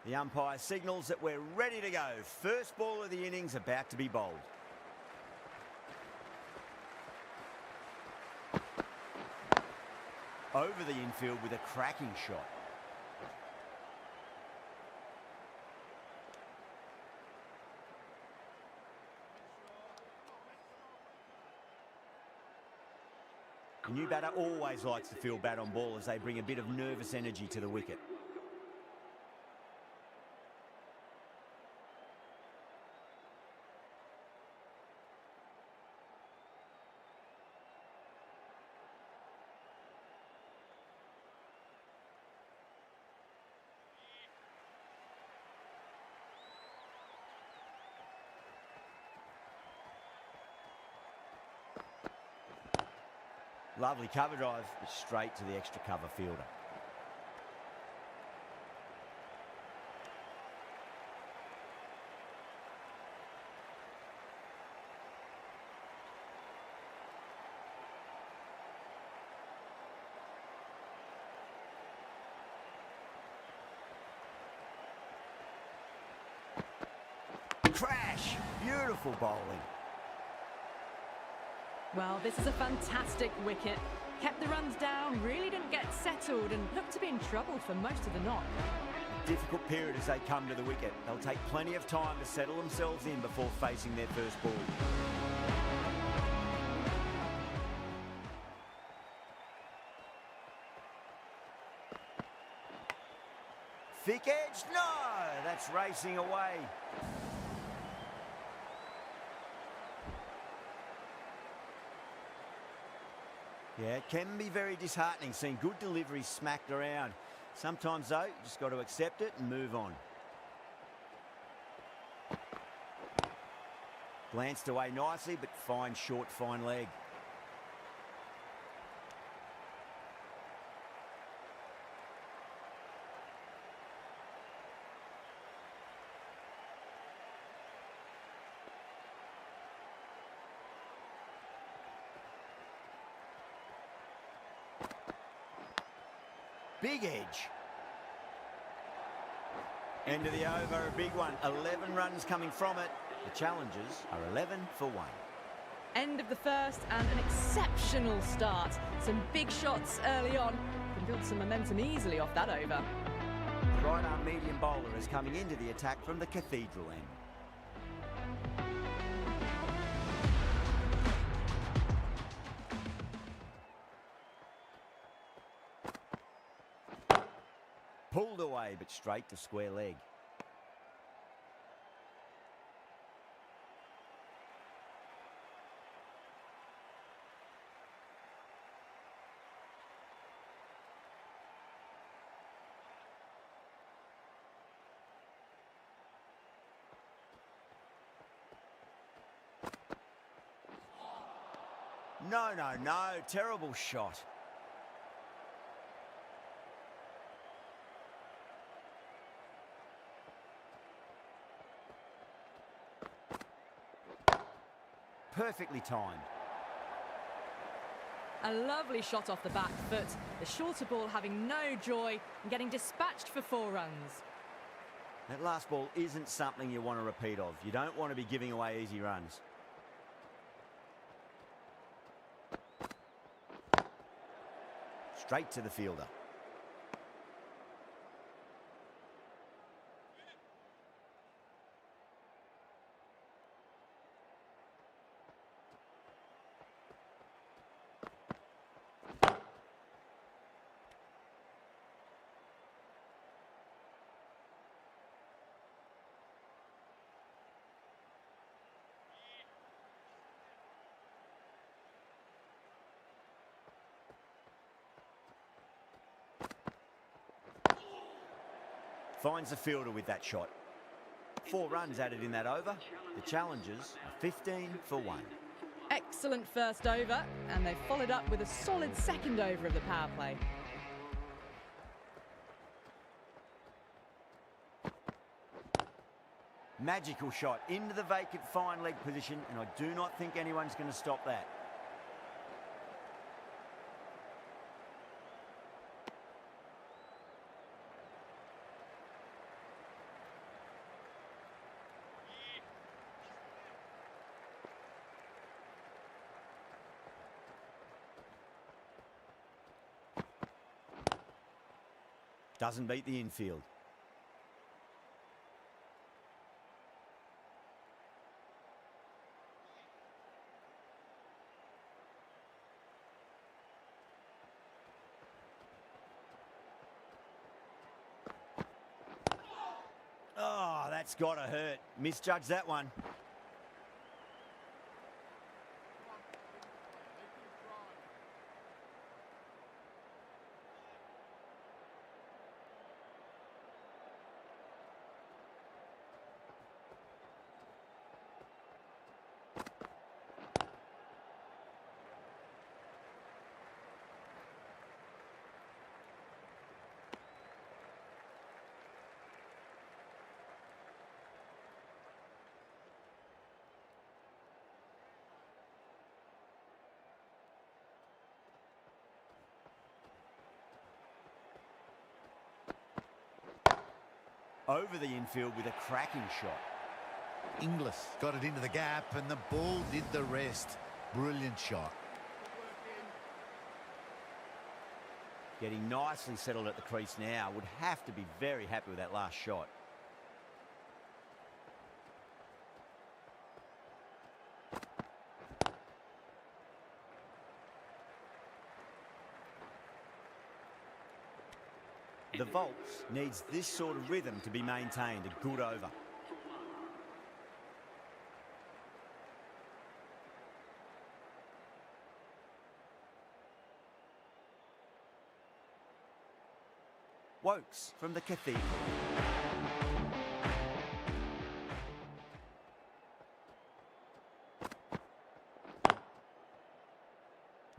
The umpire signals that we're ready to go. First ball of the innings about to be bowled. Over the infield with a cracking shot. The new batter always likes to feel bat on ball as they bring a bit of nervous energy to the wicket. Lovely cover drive, straight to the extra cover fielder. Crash! Beautiful bowling. Well, this is a fantastic wicket. Kept the runs down, really didn't get settled and looked to be in trouble for most of the knock. A difficult period as they come to the wicket. They'll take plenty of time to settle themselves in before facing their first ball. Thick edge? No! That's racing away. Yeah, it can be very disheartening seeing good deliveries smacked around. Sometimes, though, you just got to accept it and move on. Glanced away nicely, but fine short, fine leg. Big edge. End of the over, a big one. 11 runs coming from it. The challengers are 11 for 1. End of the first and an exceptional start. Some big shots early on. Can build some momentum easily off that over. The right arm medium bowler is coming into the attack from the cathedral end. Pulled away, but straight to square leg. No, no, no. Terrible shot. Perfectly timed. A lovely shot off the back foot. The shorter ball having no joy and getting dispatched for 4 runs. That last ball isn't something you want to repeat of. You don't want to be giving away easy runs. Straight to the fielder. Finds the fielder with that shot. 4 runs added in that over. The challengers are 15 for 1. Excellent first over, and they followed up with a solid second over of the power play. Magical shot into the vacant fine leg position, and I do not think anyone's going to stop that. Doesn't beat the infield. Oh, that's got to hurt. Misjudged that one. Over the infield with a cracking shot. Inglis got it into the gap and the ball did the rest. Brilliant shot. Getting nicely settled at the crease now. Would have to be very happy with that last shot. The Volts needs this sort of rhythm to be maintained. A good over. Wokes from the Cathedral.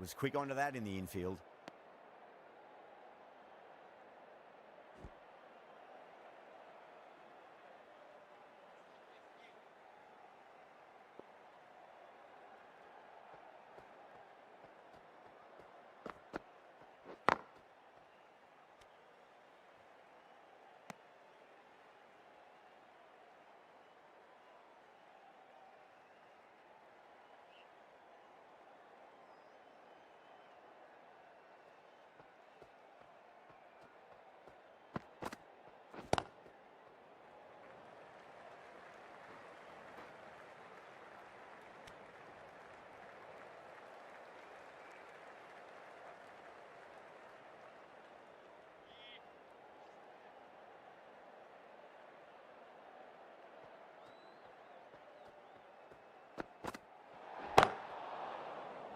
Was quick onto that in the infield.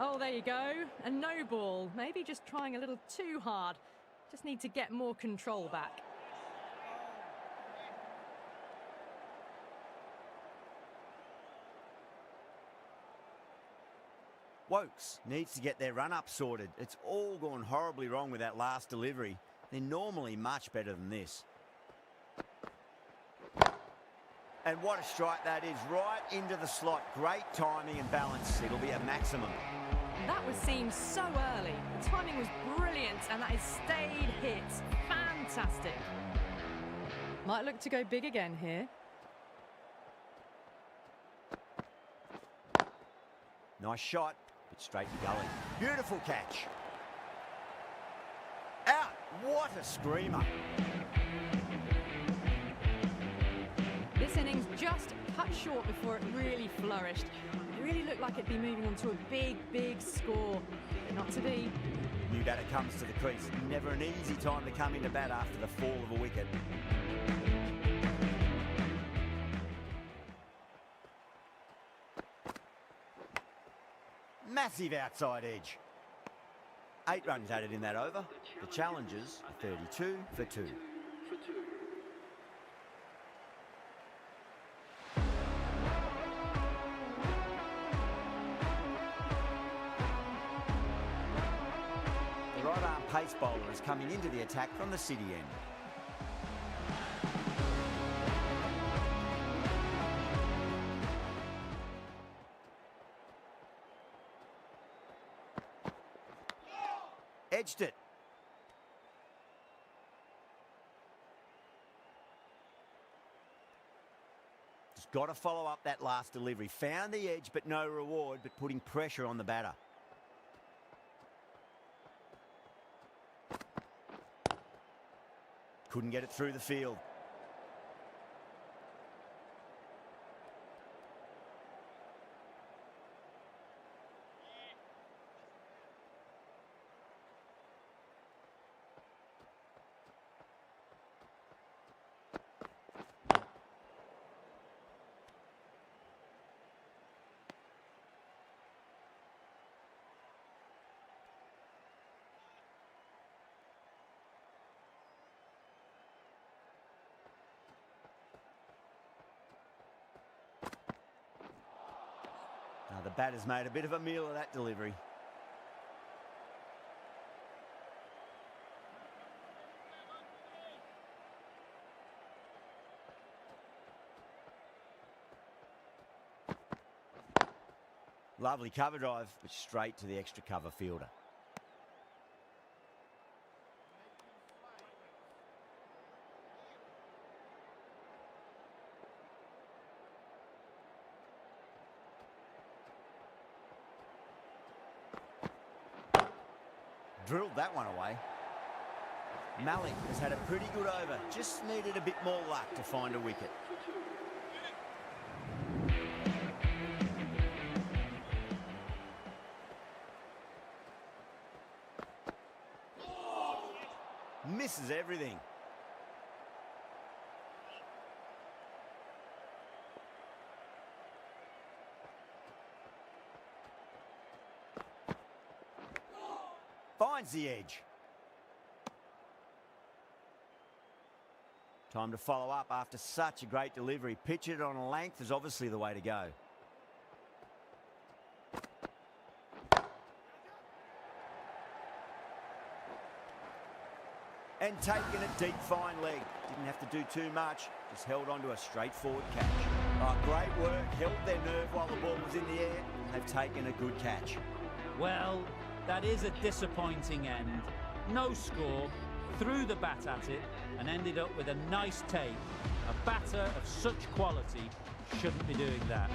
Oh, there you go. A no ball. Maybe just trying a little too hard. Just need to get more control back. Wokes needs to get their run-up sorted. It's all gone horribly wrong with that last delivery. They're normally much better than this. And what a strike that is, right into the slot. Great timing and balance. It'll be a maximum. That was seen so early. The timing was brilliant, and that is stayed hits. Fantastic. Might look to go big again here. Nice shot, but straight to gully. Beautiful catch. Out. What a screamer. This innings just cut short before it really flourished. It really looked like it'd be moving on to a big, big score, but not to be. New batter comes to the crease. Never an easy time to come into bat after the fall of a wicket. Massive outside edge. 8 runs added in that over. The challengers are 32 for 2. The right arm pace bowler is coming into the attack from the city end. Edged it. Just got to follow up that last delivery. Found the edge, but no reward, but putting pressure on the batter. couldn't get it through the field. Now the batter's made a bit of a meal of that delivery. Lovely cover drive, but straight to the extra cover fielder. Drilled that one away. Malik has had a pretty good over, just needed a bit more luck to find a wicket. Misses everything. Finds the edge. Time to follow up after such a great delivery. Pitch it on a length is obviously the way to go. And taking a deep fine leg. Didn't have to do too much, just held on to a straightforward catch. Oh, great work, held their nerve while the ball was in the air. They've taken a good catch. Well, that is a disappointing end. No score, threw the bat at it and ended up with a nice take. A batter of such quality shouldn't be doing that.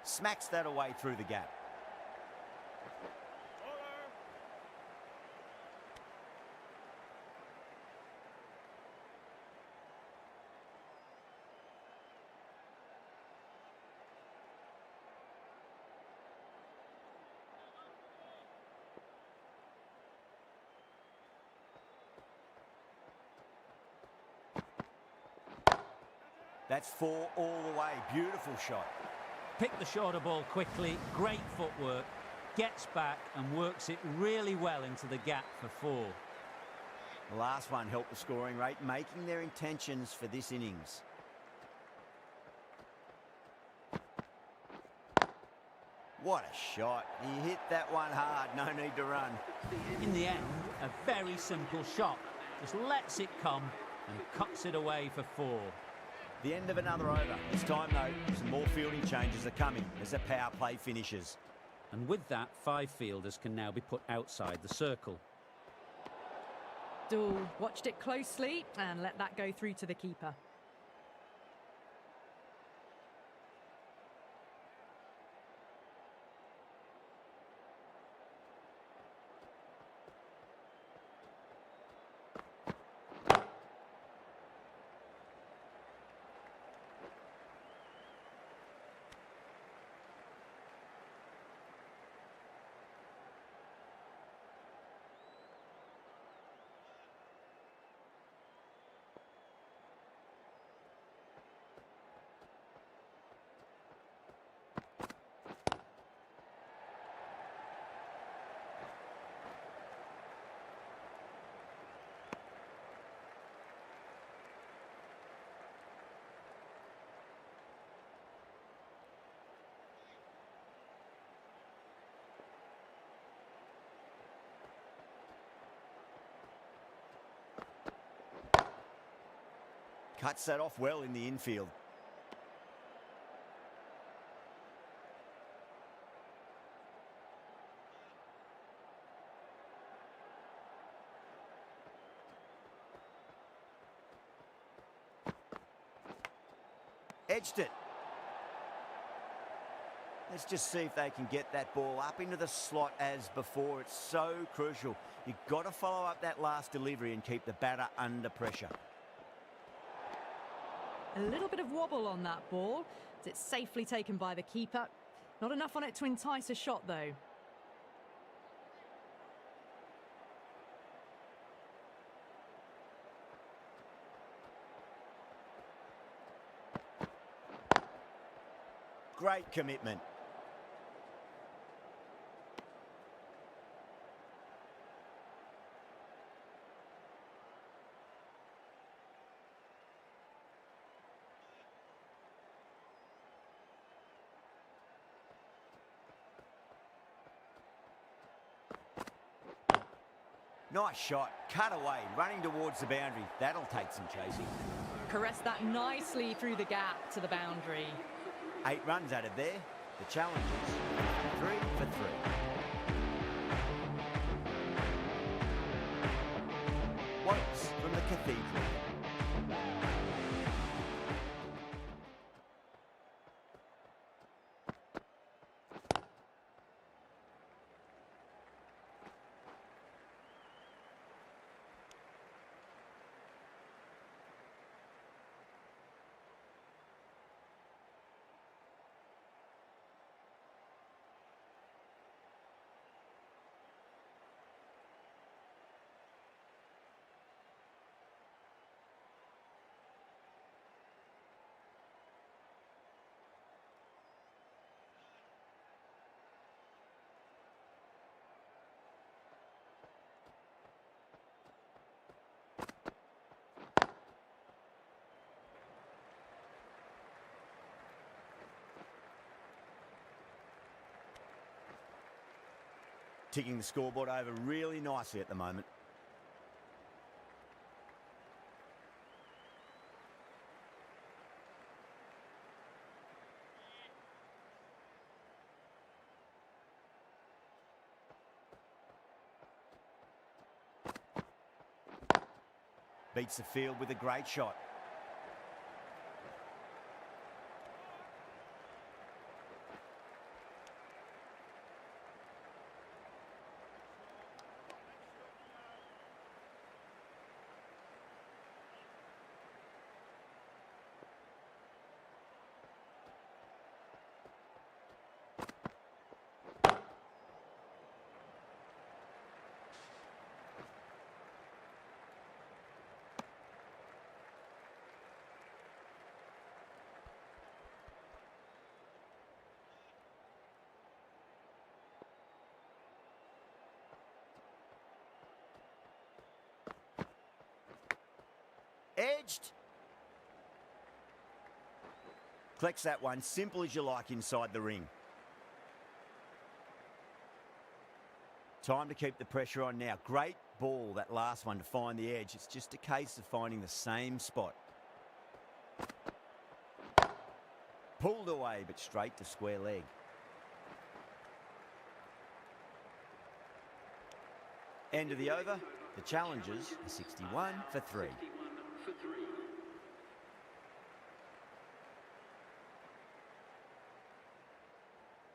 Smacks that away through the gap. That's 4 all the way. Beautiful shot. Picked the shorter ball quickly, great footwork, gets back and works it really well into the gap for 4. The last one helped the scoring rate, making their intentions for this innings. What a shot. He hit that one hard, no need to run. In the end, a very simple shot. Just lets it come and cuts it away for 4. The end of another over. This time, though, some more fielding changes are coming as the power play finishes. And with that, 5 fielders can now be put outside the circle. Dool watched it closely and let that go through to the keeper. Cuts that off well in the infield. Edged it. Let's just see if they can get that ball up into the slot as before. It's so crucial. You've got to follow up that last delivery and keep the batter under pressure. A little bit of wobble on that ball. It's safely taken by the keeper. Not enough on it to entice a shot, though. Great commitment. Nice shot, cut away, running towards the boundary. That'll take some chasing. Caressed that nicely through the gap to the boundary. 8 runs added there. The challenge is 3 for 3. Wokes from the Cathedral. Ticking the scoreboard over really nicely at the moment. Beats the field with a great shot. Edged. Collects that one, simple as you like inside the ring. Time to keep the pressure on now. Great ball, that last one, to find the edge. It's just a case of finding the same spot. Pulled away, but straight to square leg. End of the over. The challengers are 61 for 3.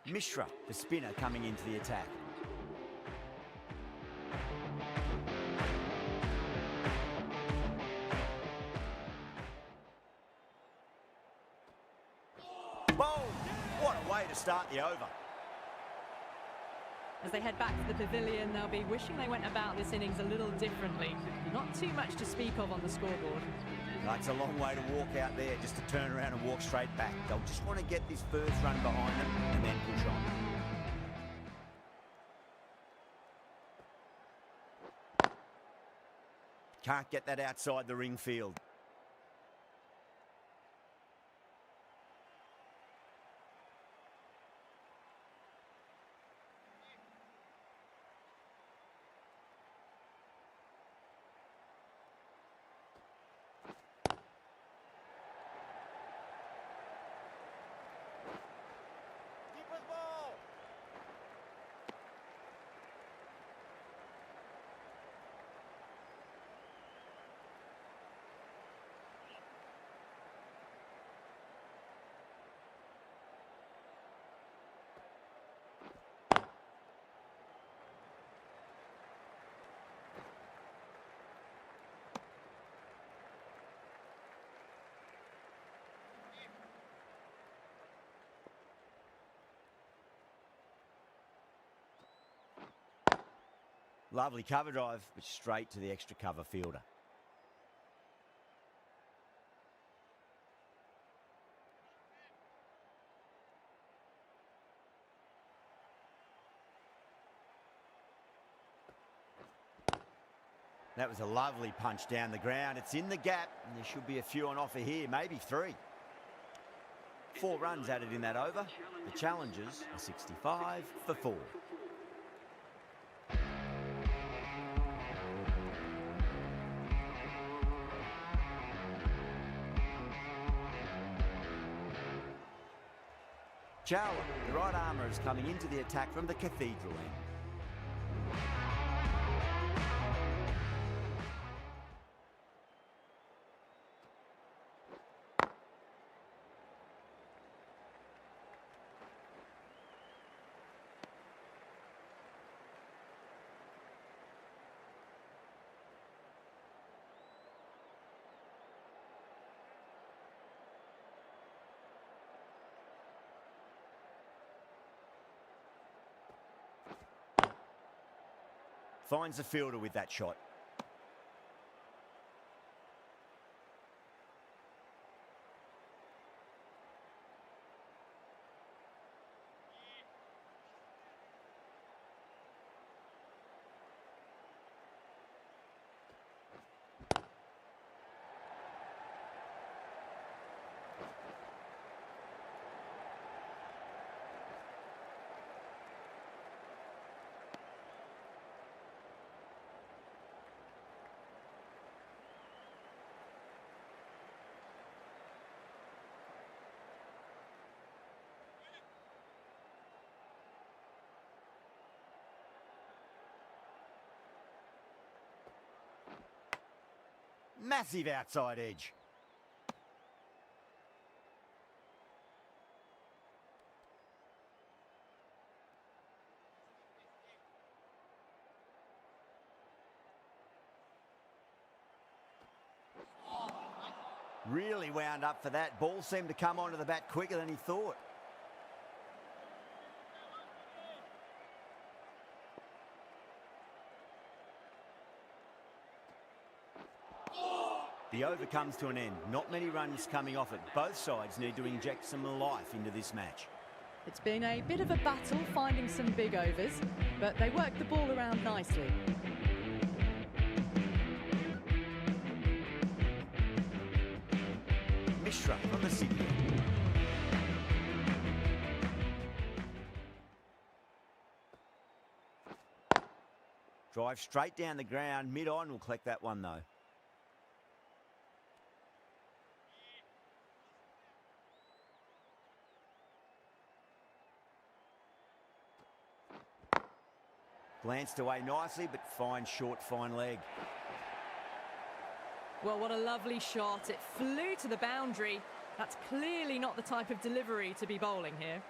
Mishra, the spinner, coming into the attack. Boom! What a way to start the over. As they head back to the pavilion, they'll be wishing they went about this innings a little differently. Not too much to speak of on the scoreboard. No, it's a long way to walk out there just to turn around and walk straight back. They'll just want to get this first run behind them and then push on. Can't get that outside the ring field. Lovely cover drive, but straight to the extra cover fielder. That was a lovely punch down the ground. It's in the gap, and there should be a few on offer here, maybe 3. 4 runs added in that over. The challengers are 65 for 4. Chowla, the right armour, is coming into the attack from the cathedral end. Finds the fielder with that shot. Massive outside edge. Really wound up for that. Ball seemed to come onto the bat quicker than he thought. The over comes to an end. Not many runs coming off it. Both sides need to inject some life into this match. It's been a bit of a battle finding some big overs, but they worked the ball around nicely. Mishra from the Sydney. Drive straight down the ground. Mid-on will collect that one though. Glanced away nicely, but fine short, fine leg. Well, what a lovely shot. It flew to the boundary. That's clearly not the type of delivery to be bowling here.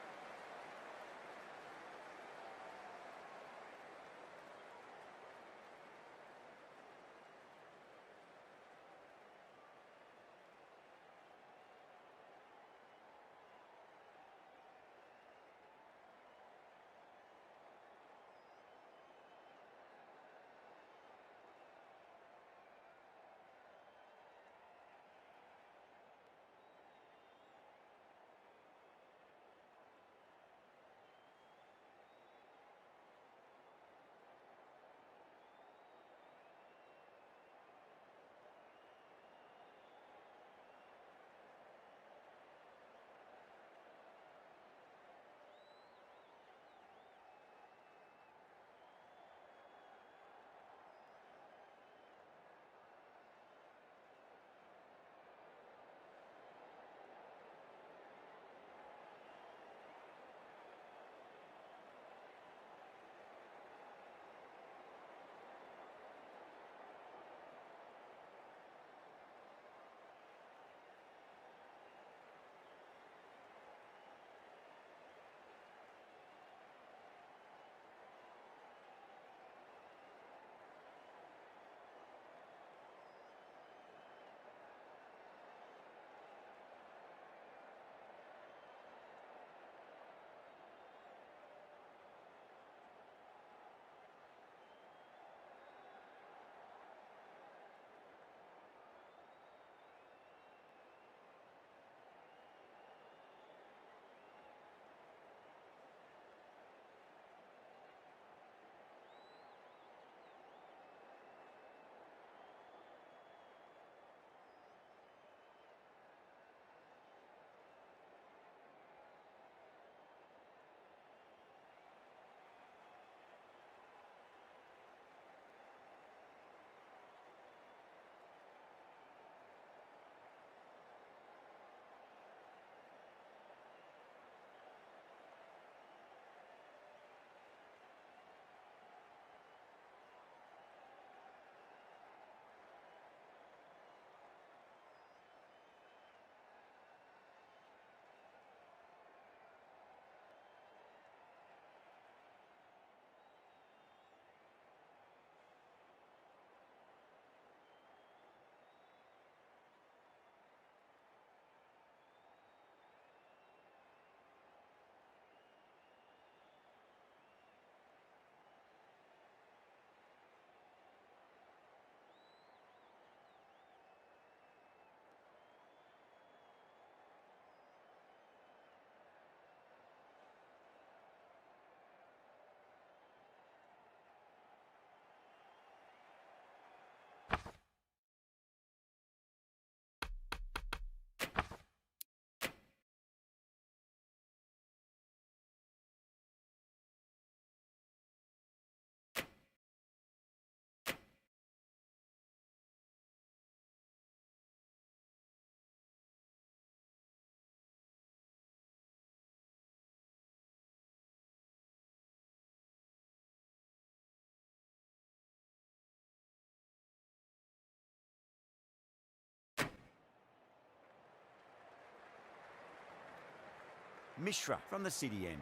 Mishra from the city end.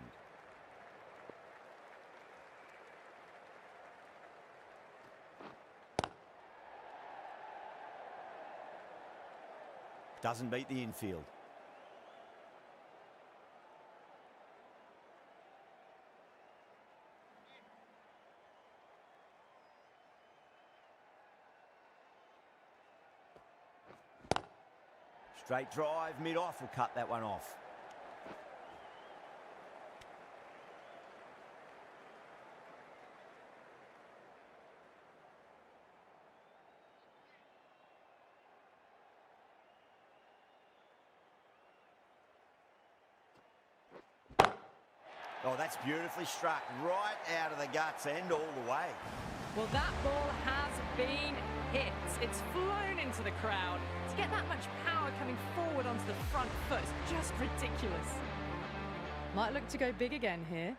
Doesn't beat the infield. Straight drive, mid-off will cut that one off. Oh, that's beautifully struck, right out of the guts and all the way. Well, that ball has been hit. It's flown into the crowd. To get that much power coming forward onto the front foot is just ridiculous. Might look to go big again here.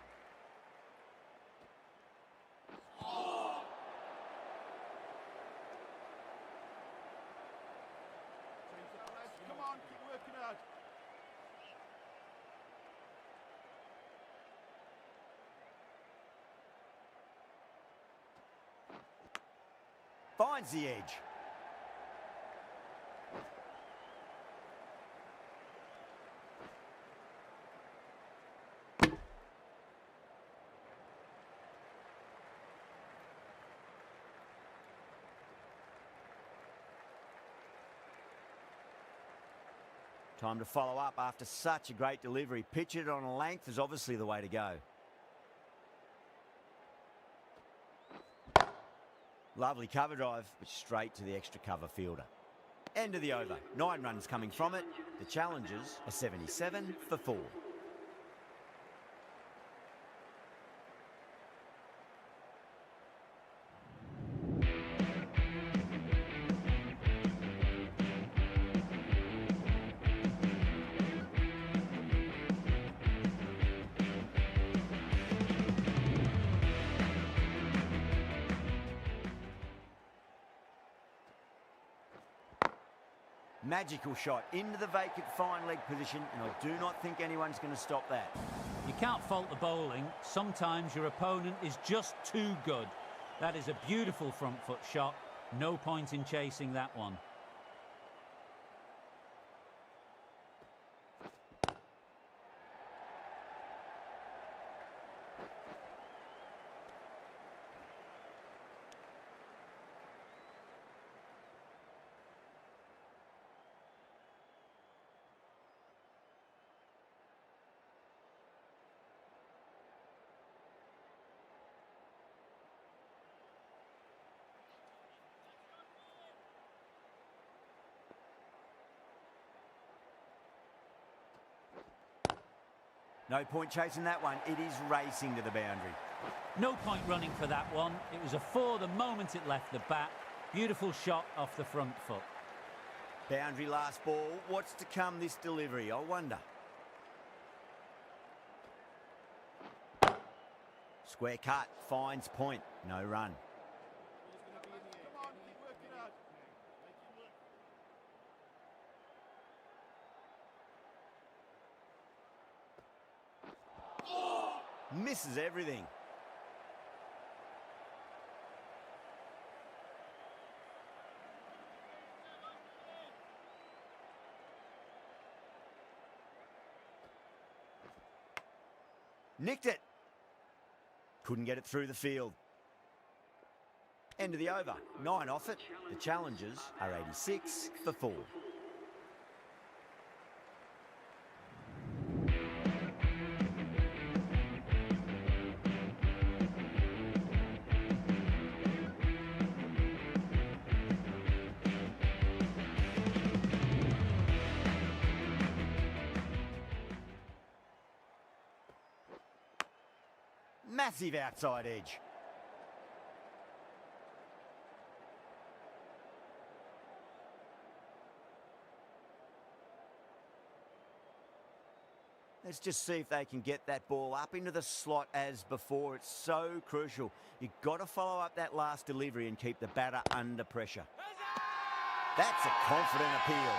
Come on, keep working hard. Finds the edge. Time to follow up after such a great delivery. Pitch it on a length is obviously the way to go. Lovely cover drive, but straight to the extra cover fielder. End of the over. 9 runs coming from it. The challengers are 77 for 4. Magical shot into the vacant fine leg position, and I do not think anyone's going to stop that. You can't fault the bowling. Sometimes your opponent is just too good. That is a beautiful front foot shot. No point in chasing that one. No point chasing that one. It is racing to the boundary. No point running for that one. It was a 4 the moment it left the bat. Beautiful shot off the front foot. Boundary last ball. What's to come this delivery, I wonder. Square cut, finds point. No run. Come on, keep working hard. Misses everything. Nicked it. Couldn't get it through the field. End of the over. 9 off it. The challengers are 86 for 4. Massive outside edge. Let's just see if they can get that ball up into the slot as before. It's so crucial. You've got to follow up that last delivery and keep the batter under pressure. That's a confident appeal.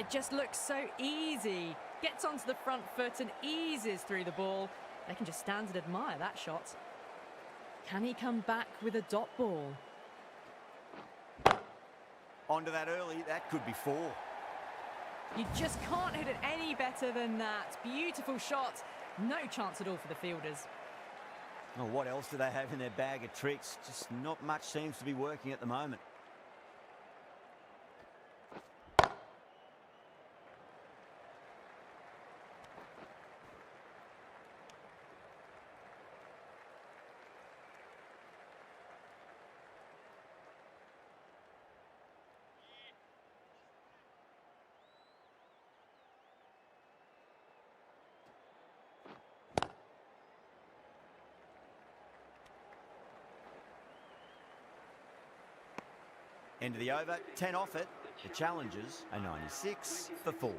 It just looks so easy. Gets onto the front foot and eases through the ball. They can just stand and admire that shot. Can he come back with a dot ball? Onto that early, that could be 4. You just can't hit it any better than that. Beautiful shot. No chance at all for the fielders. Oh, what else do they have in their bag of tricks? Just not much seems to be working at the moment. End of the over, 10 off it. The challengers are 96 for 4.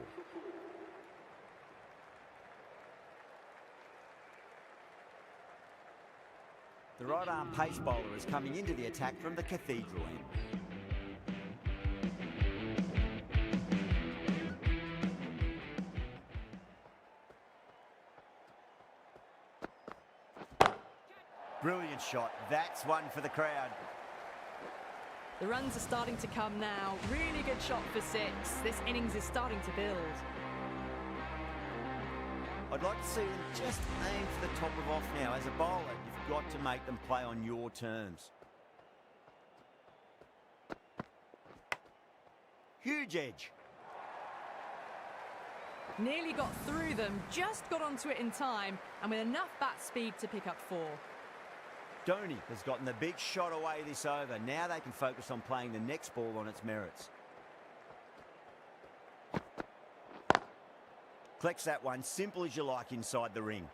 The right arm pace bowler is coming into the attack from the cathedral end. Brilliant shot. That's one for the crowd. The runs are starting to come now. Really good shot for 6. This innings is starting to build. I'd like to see them just aim for the top of off now. As a bowler, you've got to make them play on your terms. Huge edge. Nearly got through them, just got onto it in time, and with enough bat speed to pick up 4. Dhoni has gotten the big shot away this over. Now they can focus on playing the next ball on its merits. Collects that one, simple as you like inside the ring.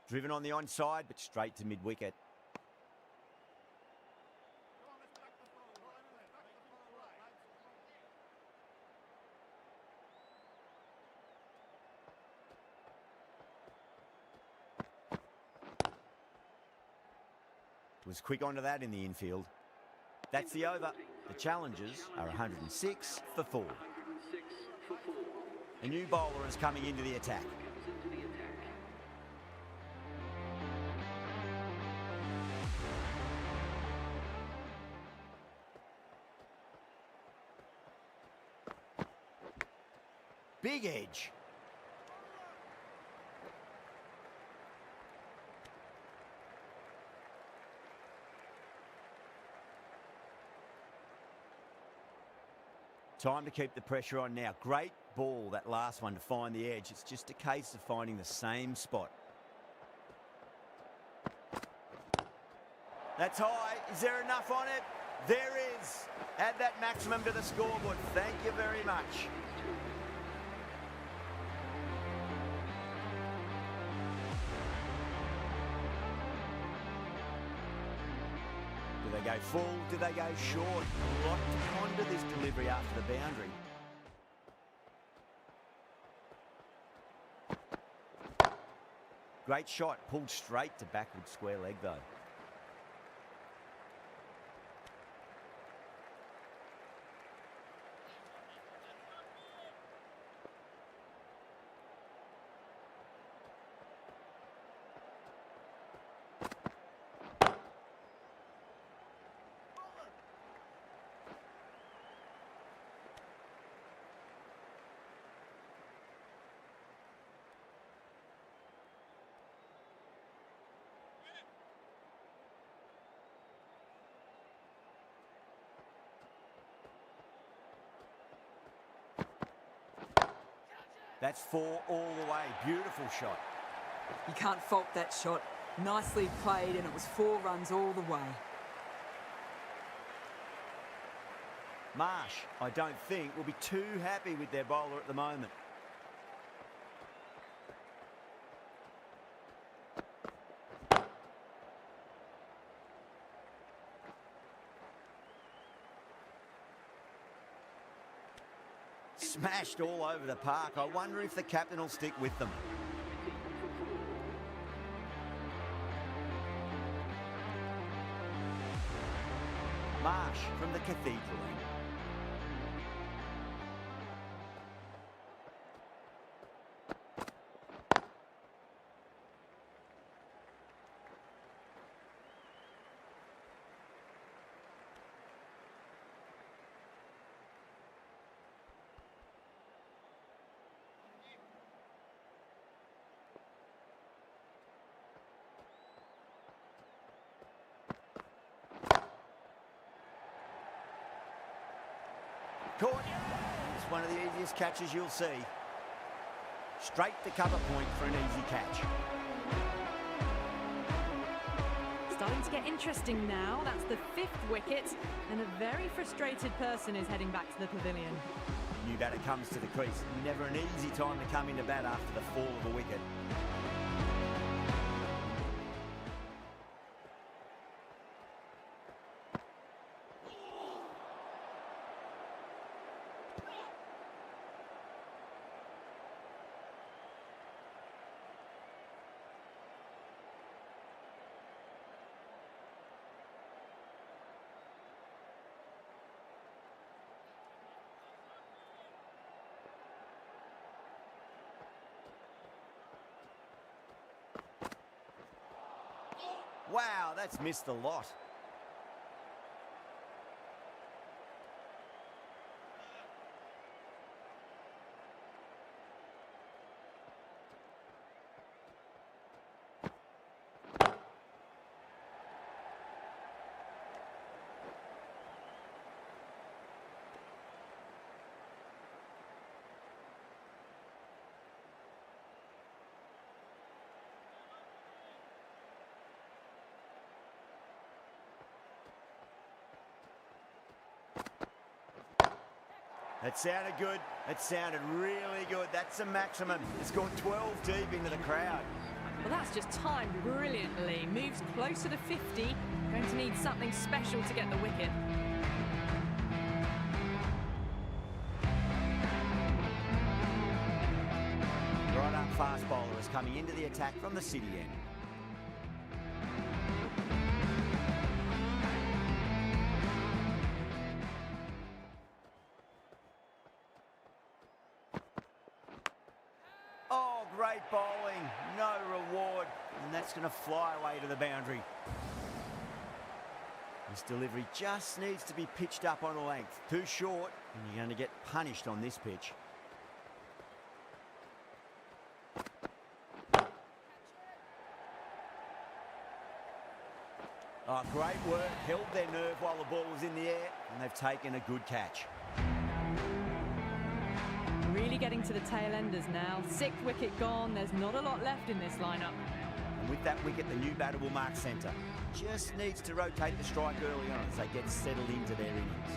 Driven on the onside, but straight to mid-wicket. Was quick onto that in the infield. That's the over. The challengers are 106 for 4. A new bowler is coming into the attack. Big edge. Time to keep the pressure on now. Great ball, that last one, to find the edge. It's just a case of finding the same spot. That's high. Is there enough on it? There is. Add that maximum to the scoreboard. Thank you very much. Do they go full? Do they go short? A lot to ponder this delivery after the boundary. Great shot, pulled straight to backward square leg though. That's 4 all the way. Beautiful shot. You can't fault that shot. Nicely played, and it was 4 runs all the way. Marsh, I don't think, will be too happy with their bowler at the moment. Smashed all over the park. I wonder if the captain will stick with them. Marsh from the Cathedral end. Caught. It's one of the easiest catches you'll see. Straight to cover point for an easy catch. Starting to get interesting now. That's the 5th wicket, and a very frustrated person is heading back to the pavilion. New batter comes to the crease. Never an easy time to come into bat after the fall of a wicket. Wow, that's missed a lot. That sounded good. That sounded really good. That's a maximum. It's gone 12 deep into the crowd. Well, that's just timed brilliantly. Moves closer to 50. Going to need something special to get the wicket. Right up fast bowler is coming into the attack from the city end. Oh, great bowling. No reward. And that's going to fly away to the boundary. This delivery just needs to be pitched up on a length. Too short, and you're going to get punished on this pitch. Oh, great work. Held their nerve while the ball was in the air, and they've taken a good catch. Really getting to the tail enders now. 6th wicket gone. There's not a lot left in this lineup. And with that wicket, the new batter will mark centre. Just needs to rotate the strike early on as they get settled into their innings.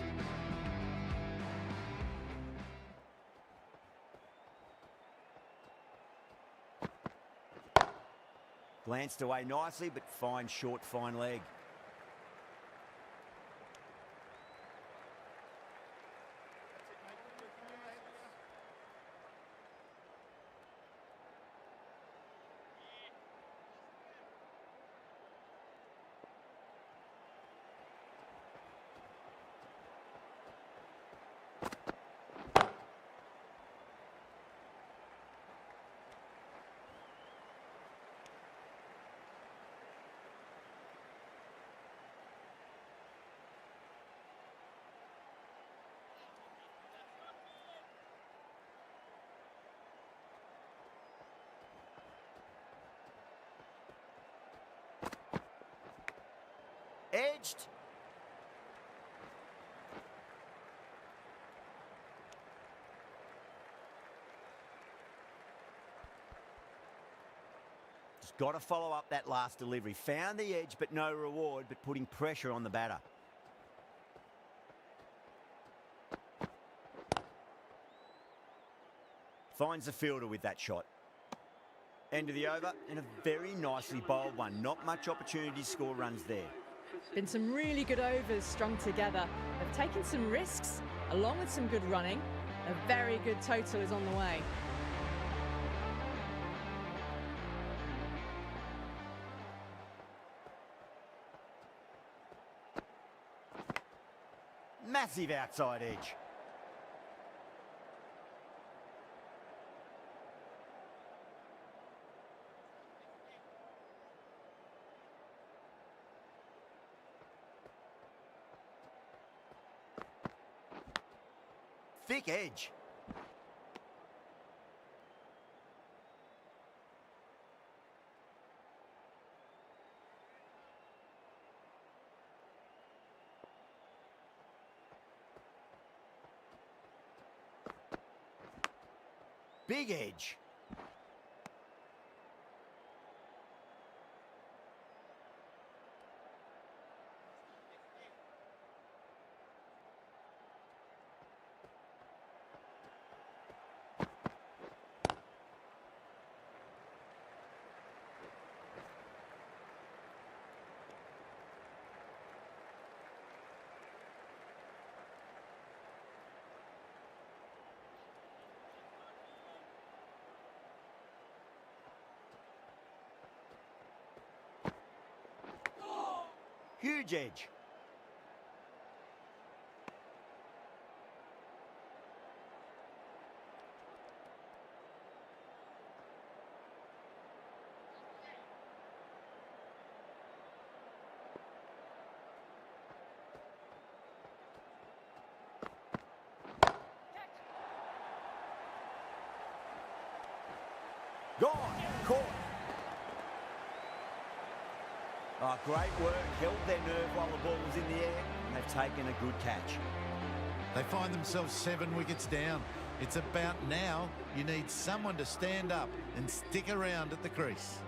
Glanced away nicely, but fine short, fine leg. Edged. Just got to follow up that last delivery. Found the edge, but no reward, but putting pressure on the batter. Finds the fielder with that shot. End of the over, and a very nicely bowled one. Not much opportunity to score runs there. Been some really good overs strung together. They've taken some risks, along with some good running. A very good total is on the way. Massive outside edge. Thick edge. Big edge. Huge edge. Gone. Caught. Oh, great work. Held their nerve while the ball was in the air, and they've taken a good catch. They find themselves 7 wickets down. It's about now you need someone to stand up and stick around at the crease.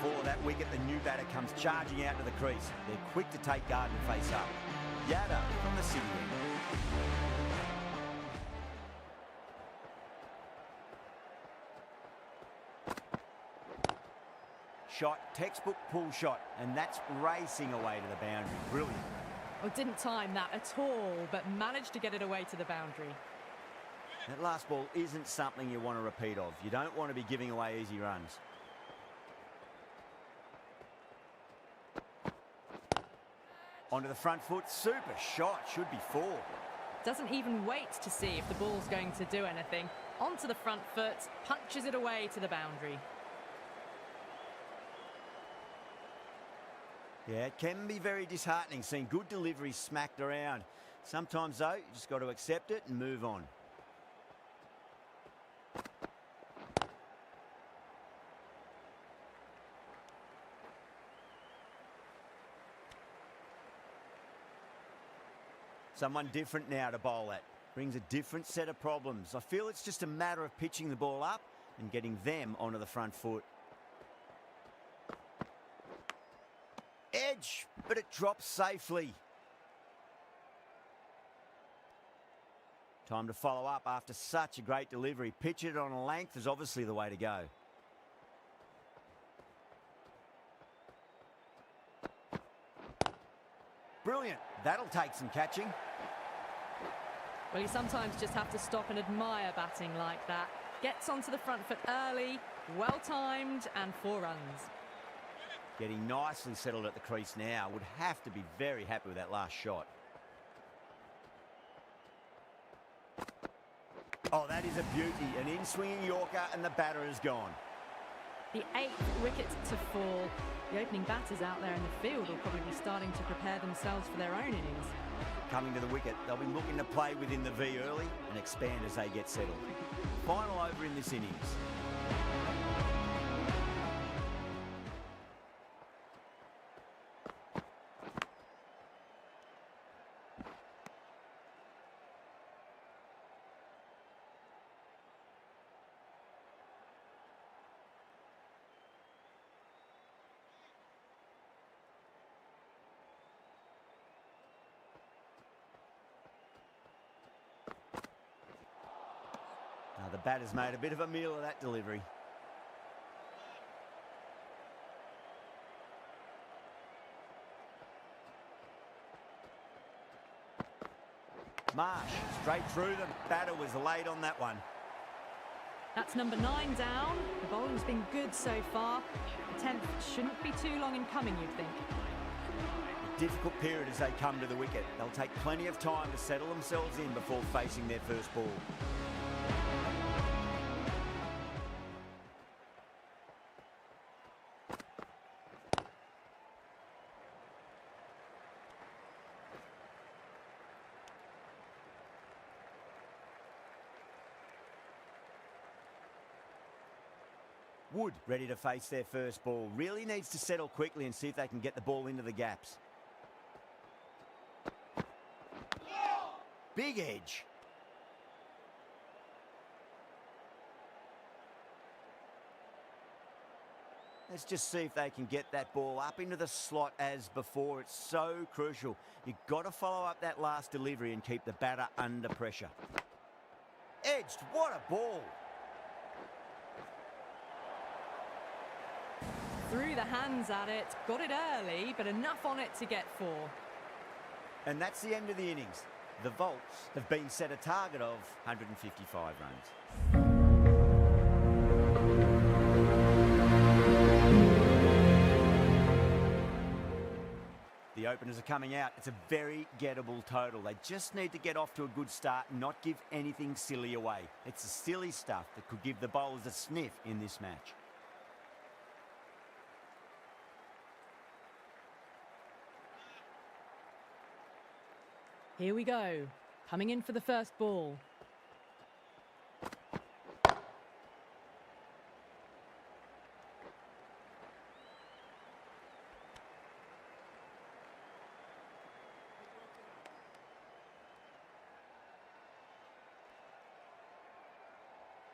Before that wicket, the new batter comes charging out to the crease. They're quick to take guard and face up. Yada from the city end. Shot, textbook pull shot, and that's racing away to the boundary. Brilliant. Oh, didn't time that at all, but managed to get it away to the boundary. That last ball isn't something you want to repeat of. You don't want to be giving away easy runs. Onto the front foot, super shot, should be 4. Doesn't even wait to see if the ball's going to do anything. Onto the front foot, punches it away to the boundary. Yeah, it can be very disheartening seeing good deliveries smacked around. Sometimes, though, you just got to accept it and move on. Someone different now to bowl at. Brings a different set of problems. I feel it's just a matter of pitching the ball up and getting them onto the front foot. Edge, but it drops safely. Time to follow up after such a great delivery. Pitch it on a length is obviously the way to go. Brilliant. That'll take some catching. Well, you sometimes just have to stop and admire batting like that. Gets onto the front foot early, well-timed, and 4 runs. Getting nicely settled at the crease now. Would have to be very happy with that last shot. Oh, that is a beauty. An in-swinging Yorker and the batter is gone. The 8th wicket to fall. The opening batters out there in the field will probably be starting to prepare themselves for their own innings. Coming to the wicket, they'll be looking to play within the V early and expand as they get settled. Final over in this innings. batter's made a bit of a meal of that delivery. Marsh, straight through them. Batter was late on that one. That's number 9 down. The bowling's been good so far. The 10th shouldn't be too long in coming, you'd think. A difficult period as they come to the wicket. They'll take plenty of time to settle themselves in before facing their first ball. Wood ready to face their first ball. Really needs to settle quickly and see if they can get the ball into the gaps. Big edge. Let's just see if they can get that ball up into the slot as before. It's so crucial. You've got to follow up that last delivery and keep the batter under pressure. Edged. What a ball. Threw the hands at it, got it early, but enough on it to get 4. And that's the end of the innings. The Volts have been set a target of 155 runs. The openers are coming out. It's a very gettable total. They just need to get off to a good start and not give anything silly away. It's the silly stuff that could give the bowlers a sniff in this match. Here we go. Coming in for the first ball.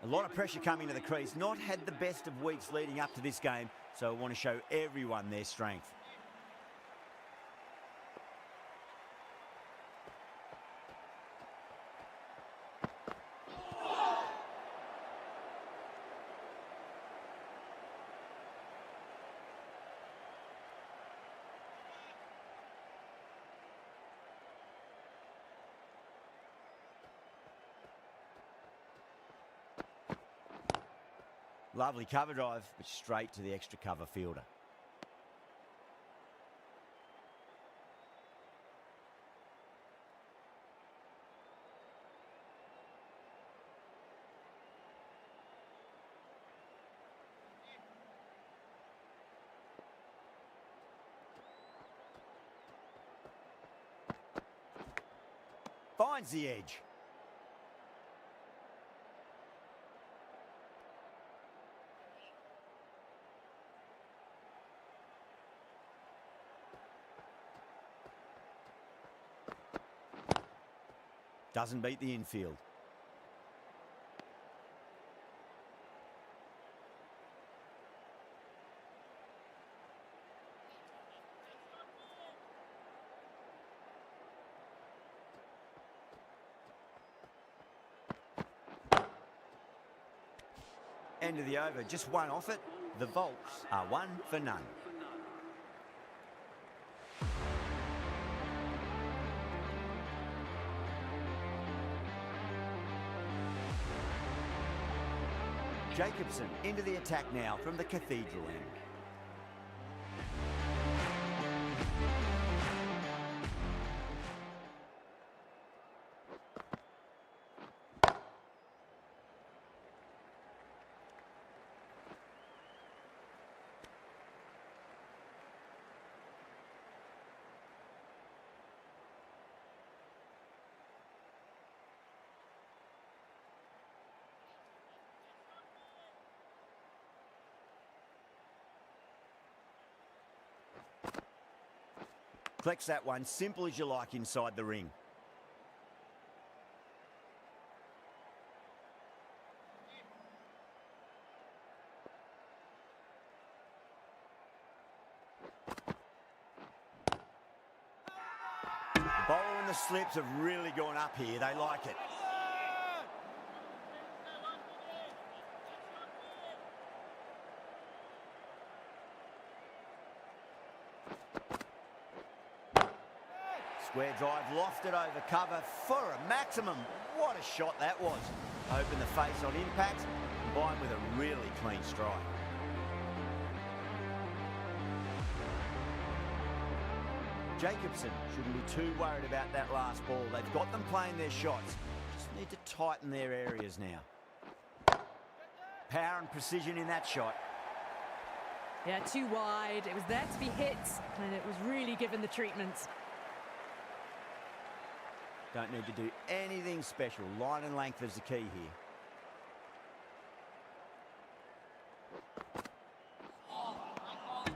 A lot of pressure coming to the crease. Not had the best of weeks leading up to this game, so I want to show everyone their strength. Lovely cover drive, but straight to the extra cover fielder. Finds the edge. Doesn't beat the infield. End of the over, just one off it. The Volts are 1 for none. Jacobson into the attack now from the Cathedral end. Collects that one, simple as you like inside the ring. The bowler and the slips have really gone up here. They like it. Square drive lofted over cover for a maximum. What a shot that was. Open the face on impact, combined with a really clean strike. Jacobson shouldn't be too worried about that last ball. They've got them playing their shots. Just need to tighten their areas now. Power and precision in that shot. Yeah, too wide. It was there to be hit, and it was really given the treatment. Don't need to do anything special. Line and length is the key here.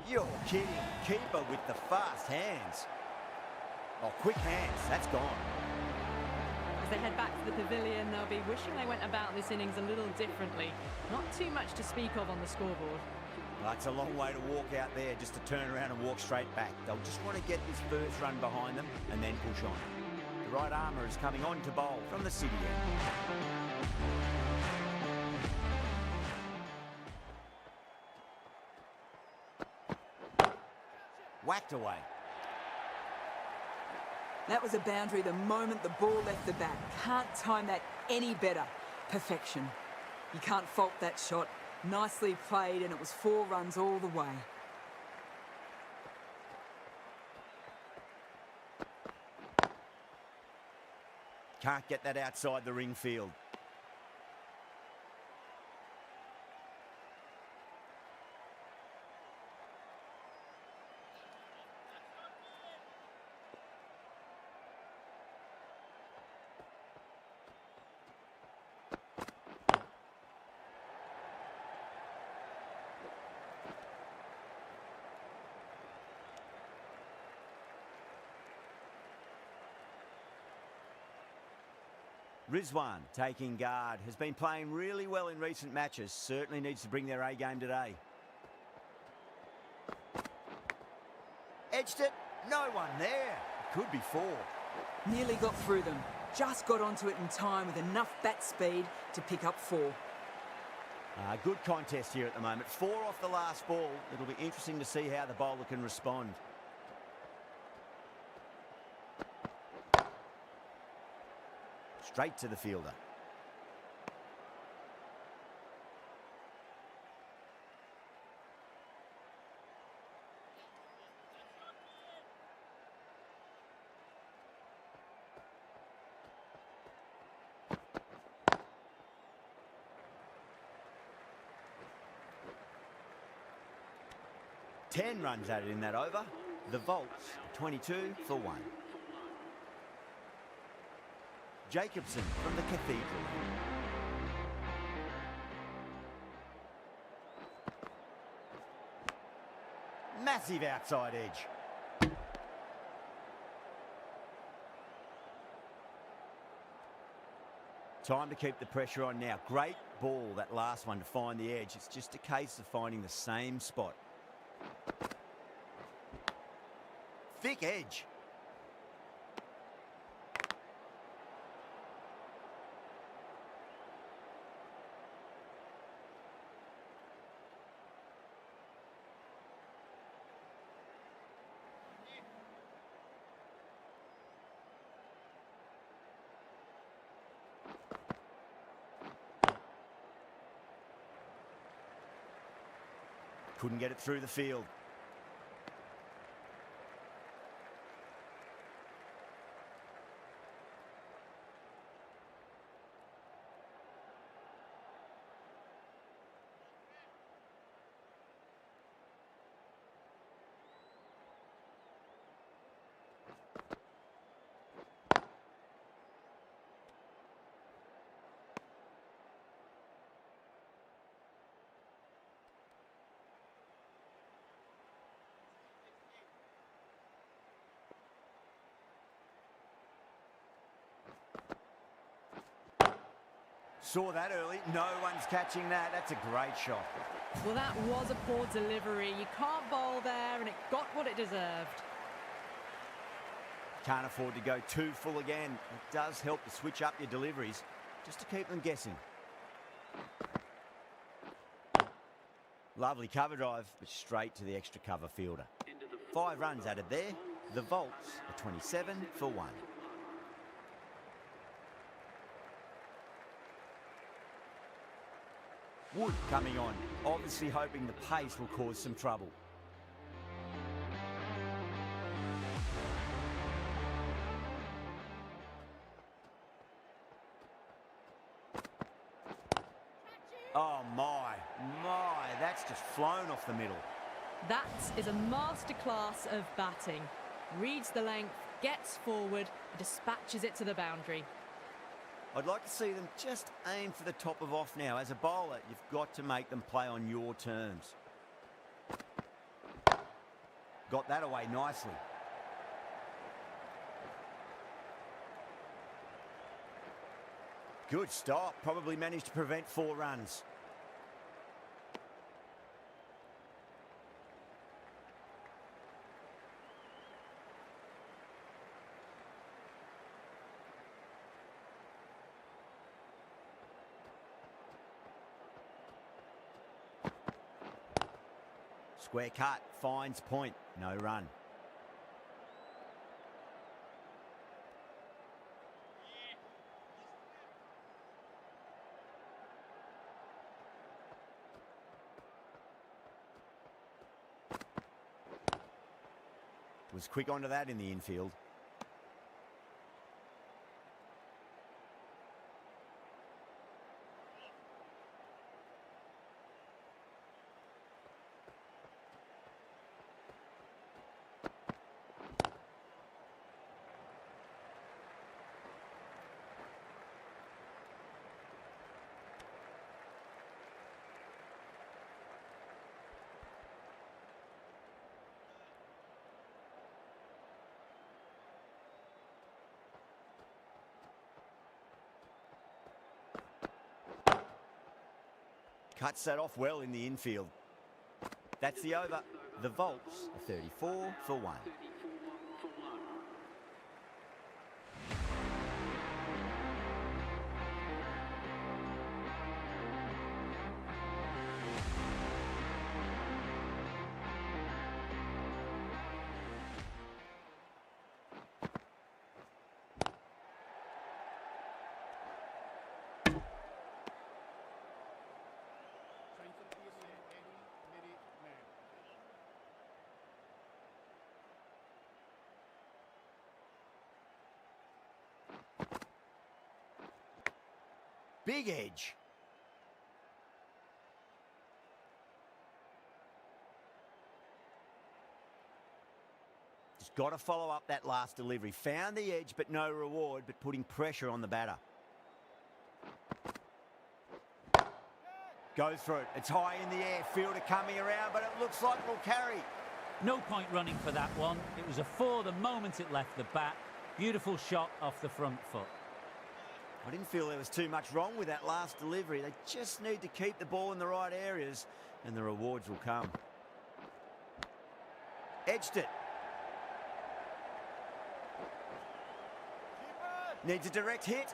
You're kidding. Keeper with the fast hands. Oh, quick hands. That's gone. As they head back to the pavilion, they'll be wishing they went about this innings a little differently. Not too much to speak of on the scoreboard. Well, it's a long way to walk out there just to turn around and walk straight back. They'll just want to get this first run behind them and then push on. The right armour is coming on to bowl from the city end. Whacked away. That was a boundary the moment the ball left the bat. Can't time that any better. Perfection. You can't fault that shot. Nicely played, and it was 4 runs all the way. Can't get that outside the ring field. Rizwan, taking guard, has been playing really well in recent matches. Certainly needs to bring their A game today. Edged it. No one there. Could be 4. Nearly got through them. Just got onto it in time with enough bat speed to pick up 4. Good contest here at the moment. 4 off the last ball. It'll be interesting to see how the bowler can respond. Straight to the fielder. Ten runs added in that over. The Volts, 22 for 1. Jacobson from the Cathedral. Massive outside edge. Time to keep the pressure on now. Great ball, that last one, to find the edge. It's just a case of finding the same spot. Thick edge. Couldn't get it through the field. Saw that early. No one's catching that. That's a great shot. Well, that was a poor delivery. You can't bowl there, and it got what it deserved. Can't afford to go too full again. It does help to switch up your deliveries, just to keep them guessing. Lovely cover drive, but straight to the extra cover fielder. 5 runs added there. The Volts are 27 for 1. Wood coming on, obviously hoping the pace will cause some trouble. Oh my, that's just flown off the middle. That is a masterclass of batting. Reads the length, gets forward, dispatches it to the boundary. I'd like to see them just aim for the top of off now. As a bowler, you've got to make them play on your terms. Got that away nicely. Good stop. Probably managed to prevent 4 runs. Square cut, finds point, no run. Was quick onto that in the infield. Cuts that off well in the infield. That's the over. The Volts are 34 for 1. Big edge. Just got to follow up that last delivery. Found the edge, but no reward, but putting pressure on the batter. Goes for it. It's high in the air. Fielder coming around, but it looks like it'll carry. No point running for that one. It was a 4 the moment it left the bat. Beautiful shot off the front foot. I didn't feel there was too much wrong with that last delivery. They just need to keep the ball in the right areas and the rewards will come. Edged it. Needs a direct hit.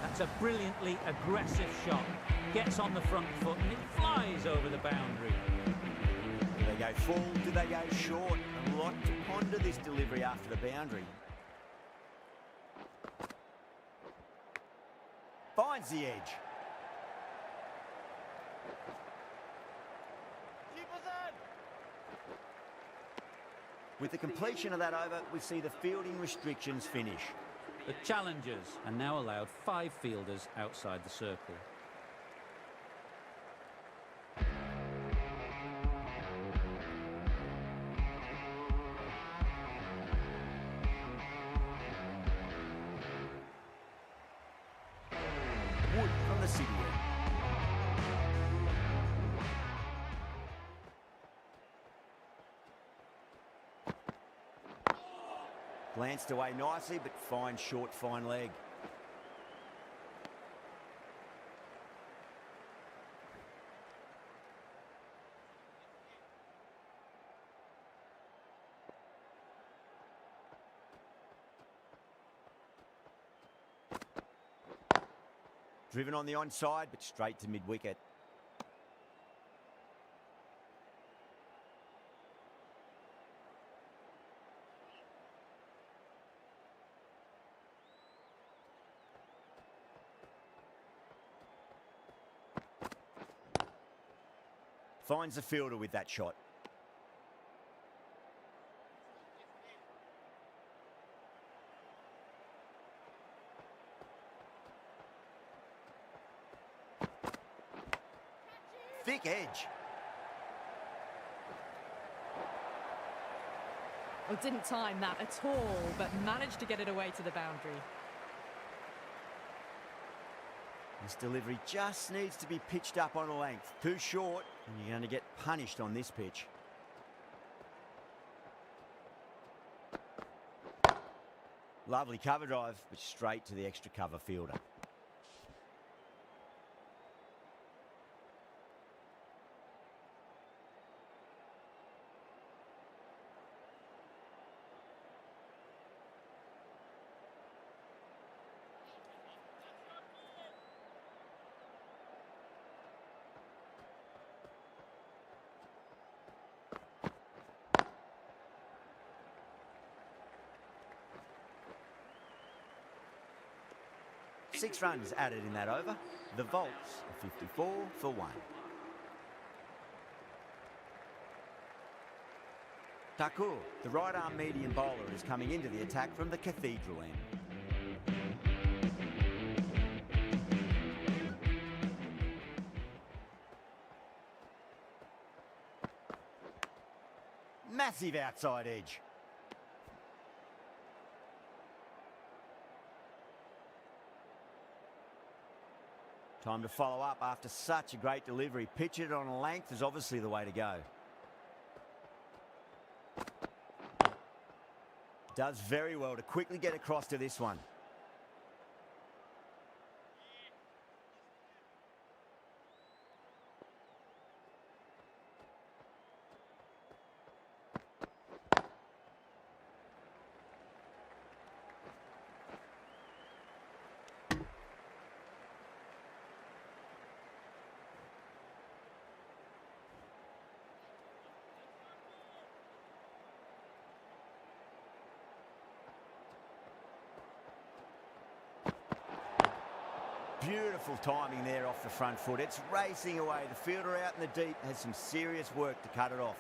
That's a brilliantly aggressive shot. Gets on the front foot and it flies over the boundary. Do they go full? Do they go short? A lot to ponder this delivery after the boundary. Finds the edge. With the completion of that over, we see the fielding restrictions finish. The challengers are now allowed 5 fielders outside the circle. Wood from the city end. Glanced away nicely, but fine short, fine leg. Driven on the onside, but straight to mid-wicket. Finds the fielder with that shot. Thick edge. Well, didn't time that at all, but managed to get it away to the boundary. This delivery just needs to be pitched up on a length. Too short, and you're going to get punished on this pitch. Lovely cover drive, but straight to the extra cover fielder. Six runs added in that over. The Volts are 54 for 1. Thakur, the right-arm medium bowler, is coming into the attack from the Cathedral end. Massive outside edge. Time to follow up after such a great delivery. Pitch it on a length is obviously the way to go. Does very well to quickly get across to this one. Beautiful timing there off the front foot. It's racing away. The fielder out in the deep has some serious work to cut it off.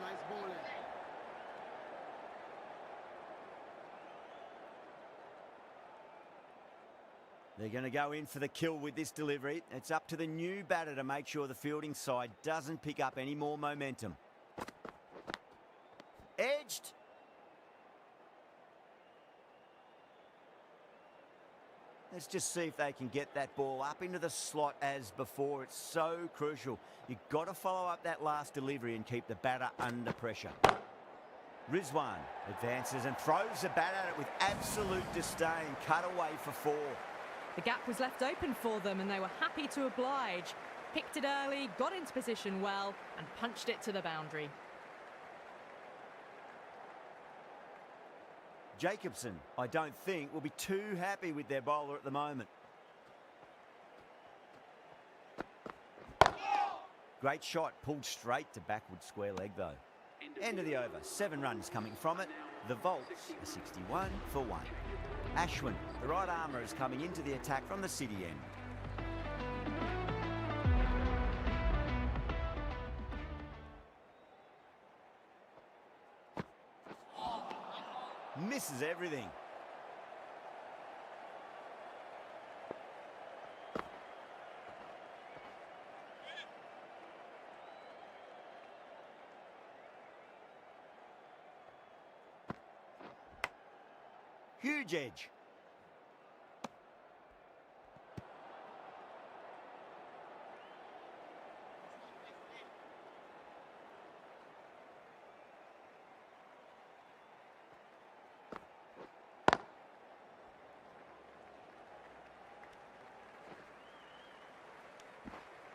Nice bowling. They're going to go in for the kill with this delivery. It's up to the new batter to make sure the fielding side doesn't pick up any more momentum. Edged. Let's just see if they can get that ball up into the slot as before. It's so crucial. You've got to follow up that last delivery and keep the batter under pressure. Rizwan advances and throws the bat at it with absolute disdain. Cut away for 4. The gap was left open for them and they were happy to oblige. Picked it early, got into position well and punched it to the boundary. Jacobson, I don't think, will be too happy with their bowler at the moment. Great shot, pulled straight to backward square leg though. End of the over, 7 runs coming from it. The Volts are 61 for 1. Ashwin, the right armour, is coming into the attack from the city end. Misses everything. Huge edge.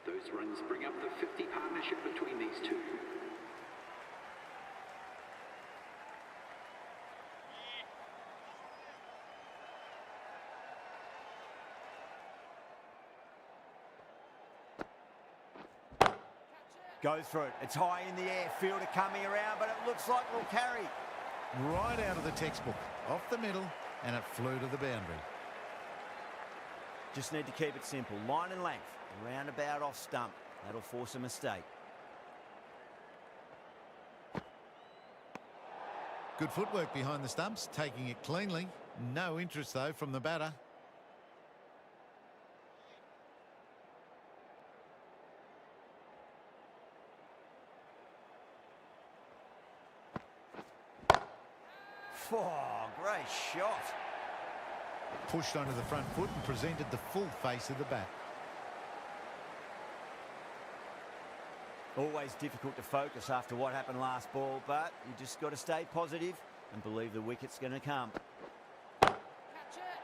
Those runs bring up the 50 partnership between these two. Goes for it. It's high in the air. Fielder coming around, but it looks like we'll carry. Right out of the textbook, off the middle, and it flew to the boundary. Just need to keep it simple. Line and length. Roundabout off stump. That'll force a mistake. Good footwork behind the stumps, taking it cleanly. No interest, though, from the batter. Oh, great shot. Pushed onto the front foot and presented the full face of the bat. Always difficult to focus after what happened last ball, but you just got to stay positive and believe the wicket's going to come.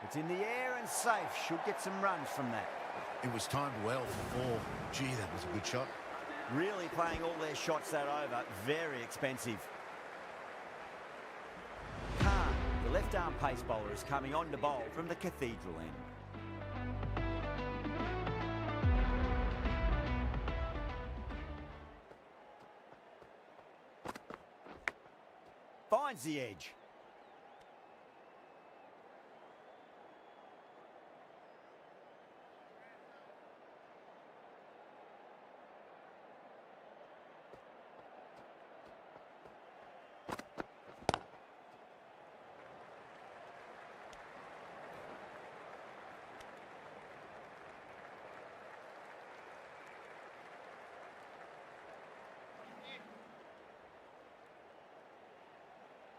It's in the air and safe. Should get some runs from that. It was timed well for 4. Gee, that was a good shot. Really playing all their shots that over. Very expensive. Khan, the left-arm pace bowler, is coming on to bowl from the Cathedral end. Finds the edge.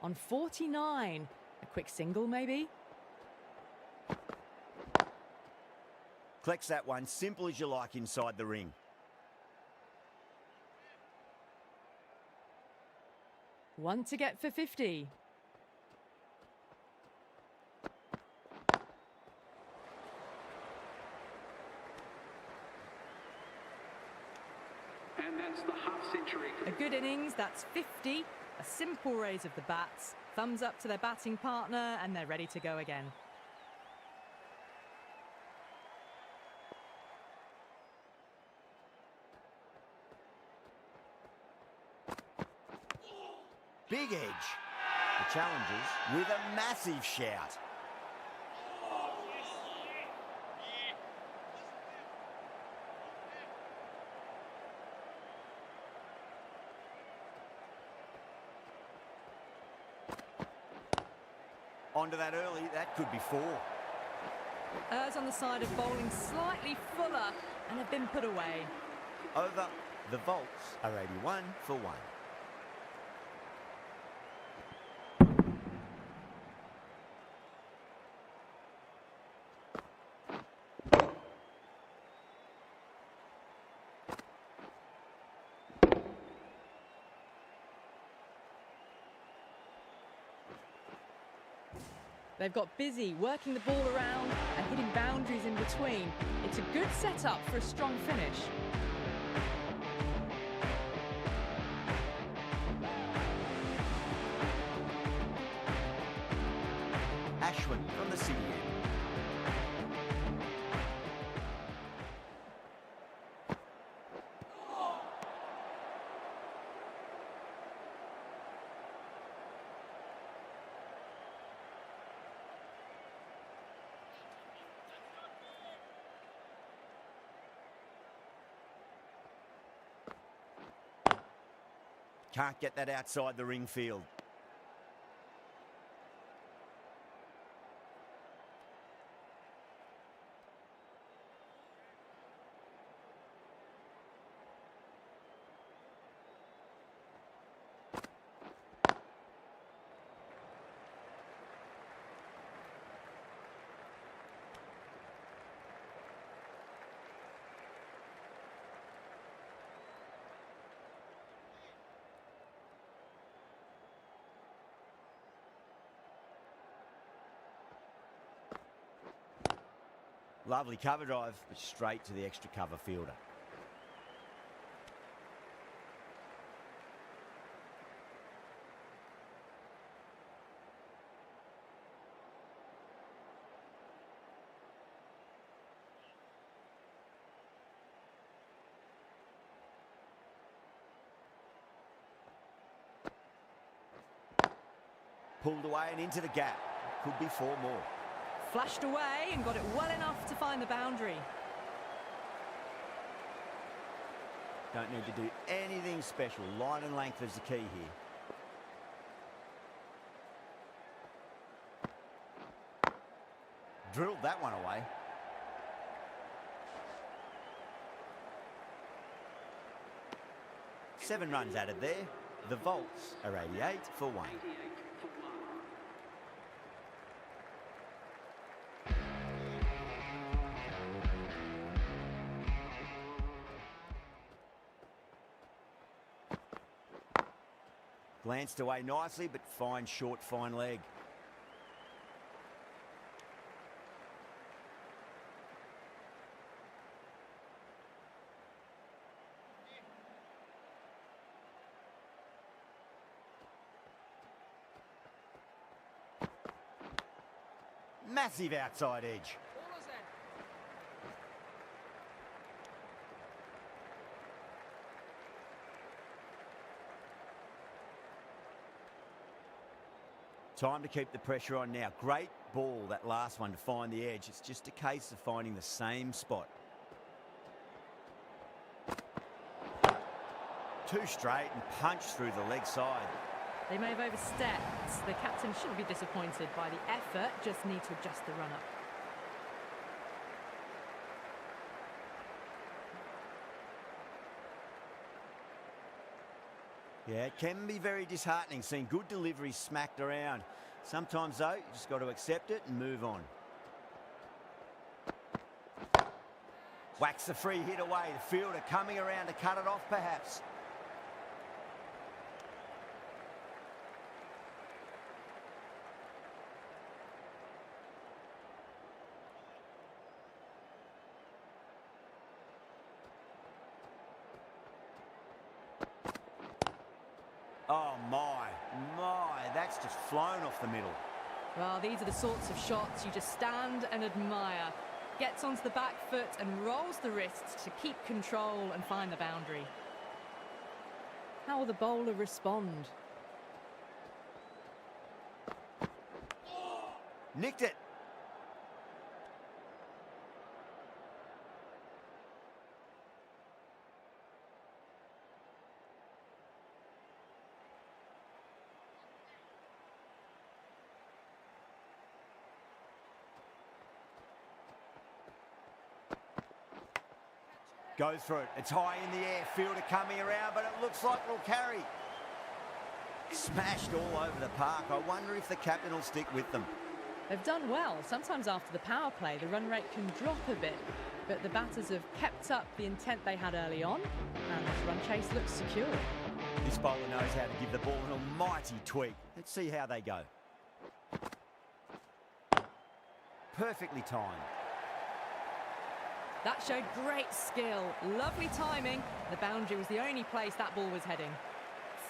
On 49. A quick single, maybe? Collects that one, simple as you like inside the ring. One to get for 50. And that's the half century. A good innings, that's 50. A simple raise of the bats. Thumbs up to their batting partner, and they're ready to go again. Big edge. The challengers with a massive shout. Onto that early, that could be 4. Errs on the side of bowling slightly fuller and have been put away. Over, the Volts are 81 for 1. They've got busy working the ball around and hitting boundaries in between. It's a good setup for a strong finish. Ashwin from the city end. Can't get that outside the ring field. Lovely cover drive, but straight to the extra cover fielder. Pulled away and into the gap. Could be 4 more. Flashed away and got it well enough to find the boundary. Don't need to do anything special. Line and length is the key here. Drilled that one away. Seven runs added there. The Volts are 88 for 1. Glanced away nicely, but fine short, fine leg. Massive outside edge. Time to keep the pressure on now. Great ball, that last one, to find the edge. It's just a case of finding the same spot. Two straight and punch through the leg side. They may have overstepped. The captain shouldn't be disappointed by the effort, just need to adjust the run-up. Yeah, it can be very disheartening seeing good deliveries smacked around. Sometimes, though, you just got to accept it and move on. Whacks the free hit away. The fielder coming around to cut it off, perhaps. Oh, my, that's just flown off the middle. Well, these are the sorts of shots you just stand and admire. Gets onto the back foot and rolls the wrists to keep control and find the boundary. How will the bowler respond? Nicked it. Goes for it. It's high in the air. Fielder coming around, but it looks like it'll carry. Smashed all over the park. I wonder if the captain will stick with them. They've done well. Sometimes after the power play, the run rate can drop a bit, but the batters have kept up the intent they had early on, and this run chase looks secure. This bowler knows how to give the ball an almighty tweak. Let's see how they go. Perfectly timed. That showed great skill, lovely timing. The boundary was the only place that ball was heading.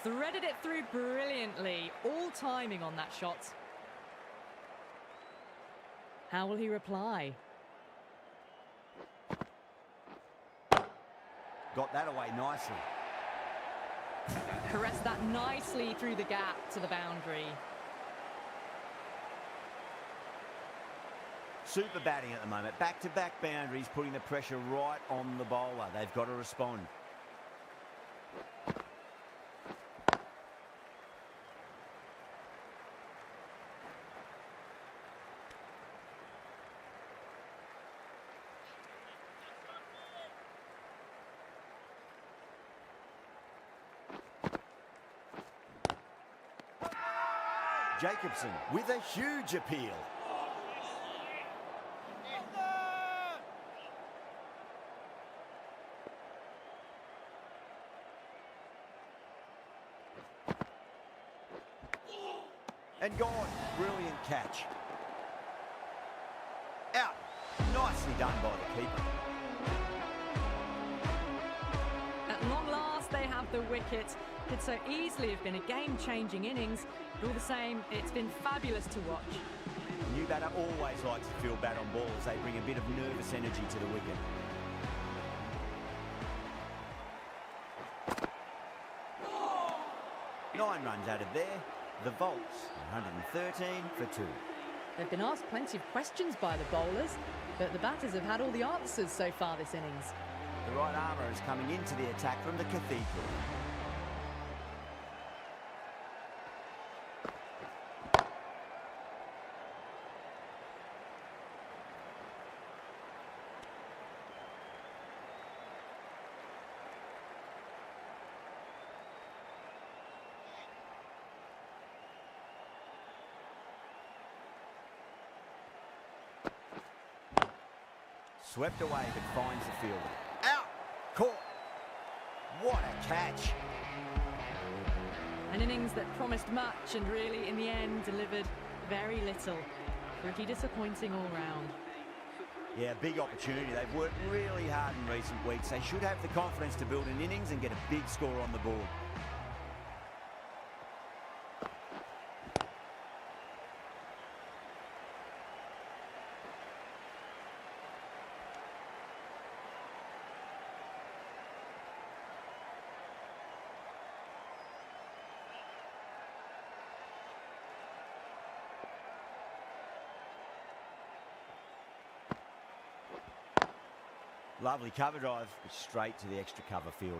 Threaded it through brilliantly, all timing on that shot. How will he reply? Got that away nicely. Caressed that nicely through the gap to the boundary. Super batting at the moment. Back-to-back boundaries, putting the pressure right on the bowler. They've got to respond. Jacobson with a huge appeal. And gone. Brilliant catch. Out. Nicely done by the keeper. At long last, they have the wicket. Could so easily have been a game-changing innings, but all the same, it's been fabulous to watch. The new batter always likes to feel bat on ball as they bring a bit of nervous energy to the wicket. Nine runs added there. The Volts, 113 for 2. They've been asked plenty of questions by the bowlers, but the batters have had all the answers so far this innings. The right armour is coming into the attack from the Cathedral. Swept away but finds the fielder. Out! Caught! What a catch! An innings that promised much and really, in the end, delivered very little. Pretty disappointing all round. Yeah, big opportunity. They've worked really hard in recent weeks. They should have the confidence to build an innings and get a big score on the board. Lovely cover drive, but straight to the extra cover fielder.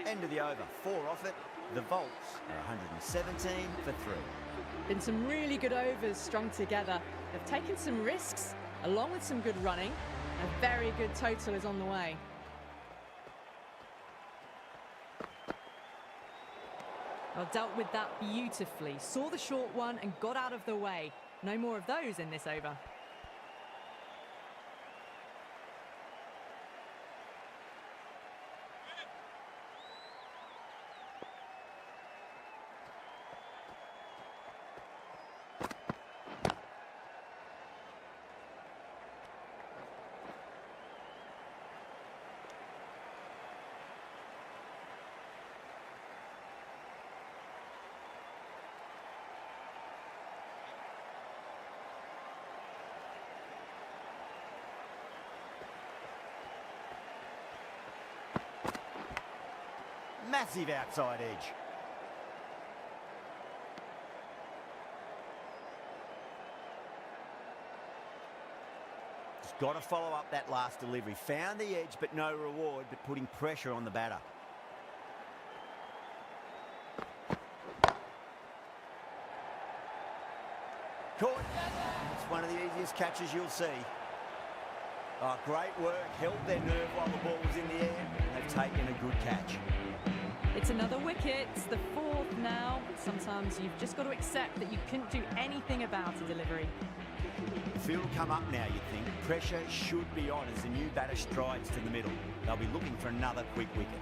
End of the over, 4 off it. The Volts are 117 for 3. Been some really good overs strung together. They've taken some risks, along with some good running. A very good total is on the way. Well, dealt with that beautifully. Saw the short one and got out of the way. No more of those in this over. Massive outside edge. Just got to follow up that last delivery. Found the edge, but no reward, but putting pressure on the batter. Caught. It's one of the easiest catches you'll see. Oh, great work. Held their nerve while the ball was in the air. They've taken a good catch. It's another wicket. It's the 4th now. Sometimes you've just got to accept that you couldn't do anything about a delivery. The field will come up now, you think. Pressure should be on as the new batter strides to the middle. They'll be looking for another quick wicket.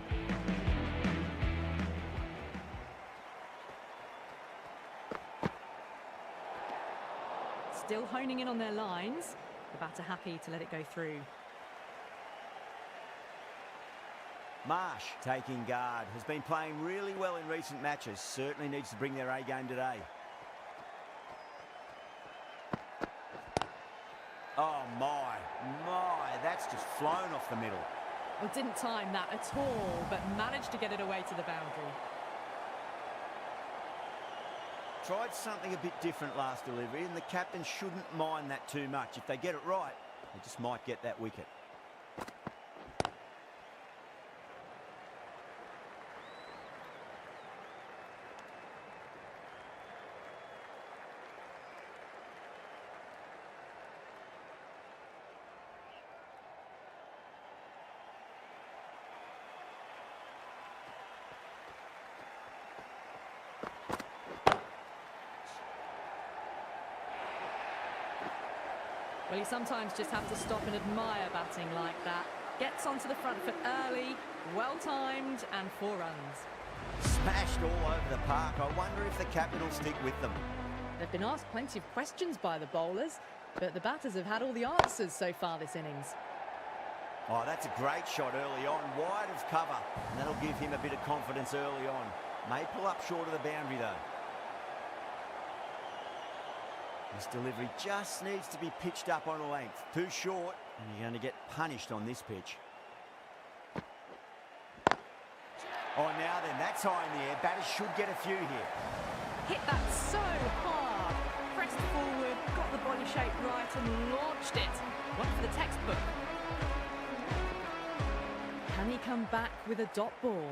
Still honing in on their lines. The batter happy to let it go through. Marsh, taking guard, has been playing really well in recent matches. Certainly needs to bring their A game today. Oh my, that's just flown off the middle. Well, didn't time that at all, but managed to get it away to the boundary. Tried something a bit different last delivery, and the captain shouldn't mind that too much. If they get it right, they just might get that wicket. Well, you sometimes just have to stop and admire batting like that. Gets onto the front foot early, well-timed, and 4 runs. Smashed all over the park. I wonder if the captain will stick with them. They've been asked plenty of questions by the bowlers, but the batters have had all the answers so far this innings. Oh, that's a great shot early on, wide of cover, and that'll give him a bit of confidence early on. May pull up short of the boundary, though. This delivery just needs to be pitched up on a length. Too short, and you're going to get punished on this pitch. Oh, now then, that's high in the air. Batters should get a few here. Hit that so hard. Pressed forward, got the body shape right and launched it. One for the textbook. Can he come back with a dot ball?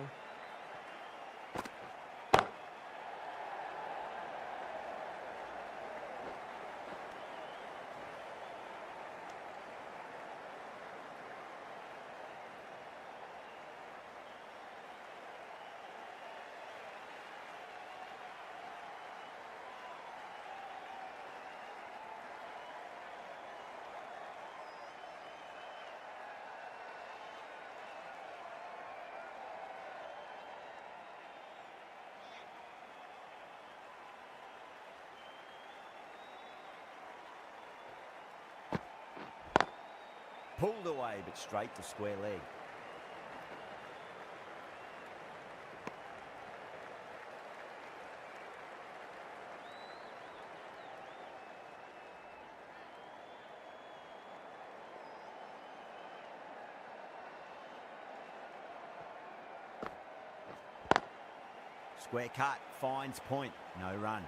Pulled away, but straight to square leg. Square cut, finds point, no run.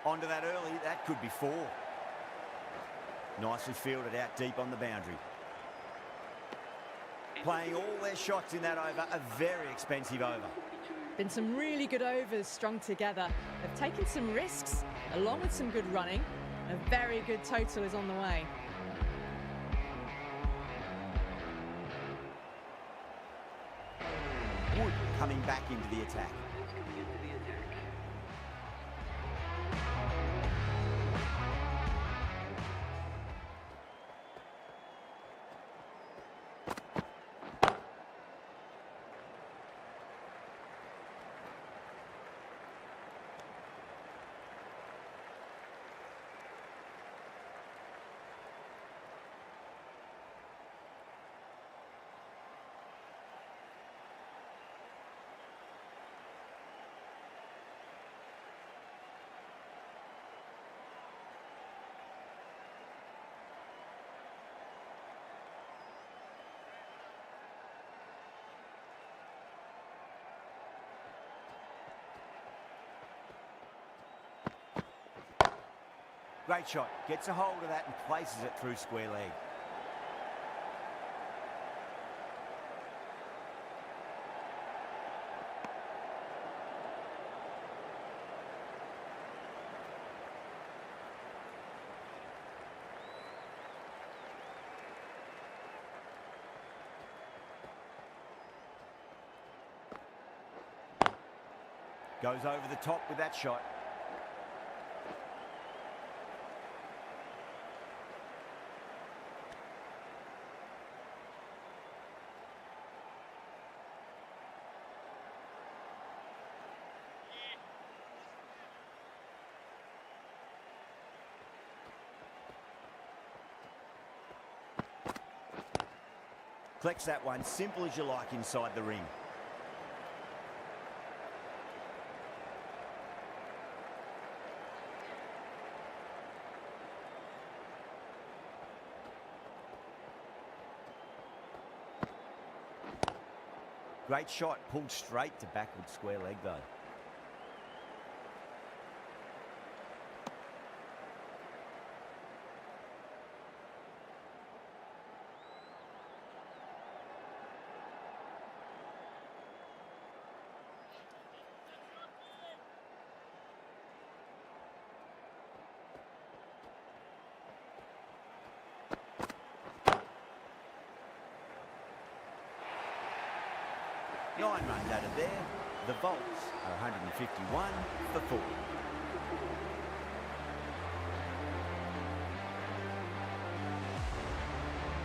Onto that early, that could be 4. Nicely fielded out deep on the boundary. Playing all their shots in that over, a very expensive over. Been some really good overs strung together. They've taken some risks, along with some good running. A very good total is on the way. Wood coming back into the attack. Great shot, gets a hold of that and places it through square leg. Goes over the top with that shot. Collects that one, simple as you like inside the ring. Great shot, pulled straight to backward square leg though. 9 runs out of there. The Volts are 151 for 4.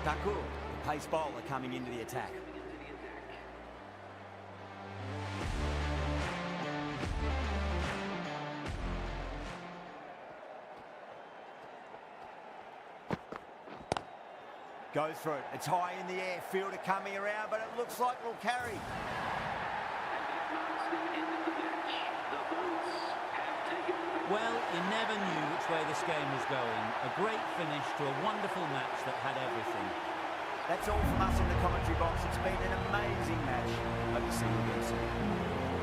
Takur, the pace bowler, coming into the attack. Goes for it. It's high in the air. Fielder coming around, but it looks like it'll carry. Well, you never knew which way this game was going. A great finish to a wonderful match that had everything. That's all from us in the commentary box. It's been an amazing match. Hope to see you again soon.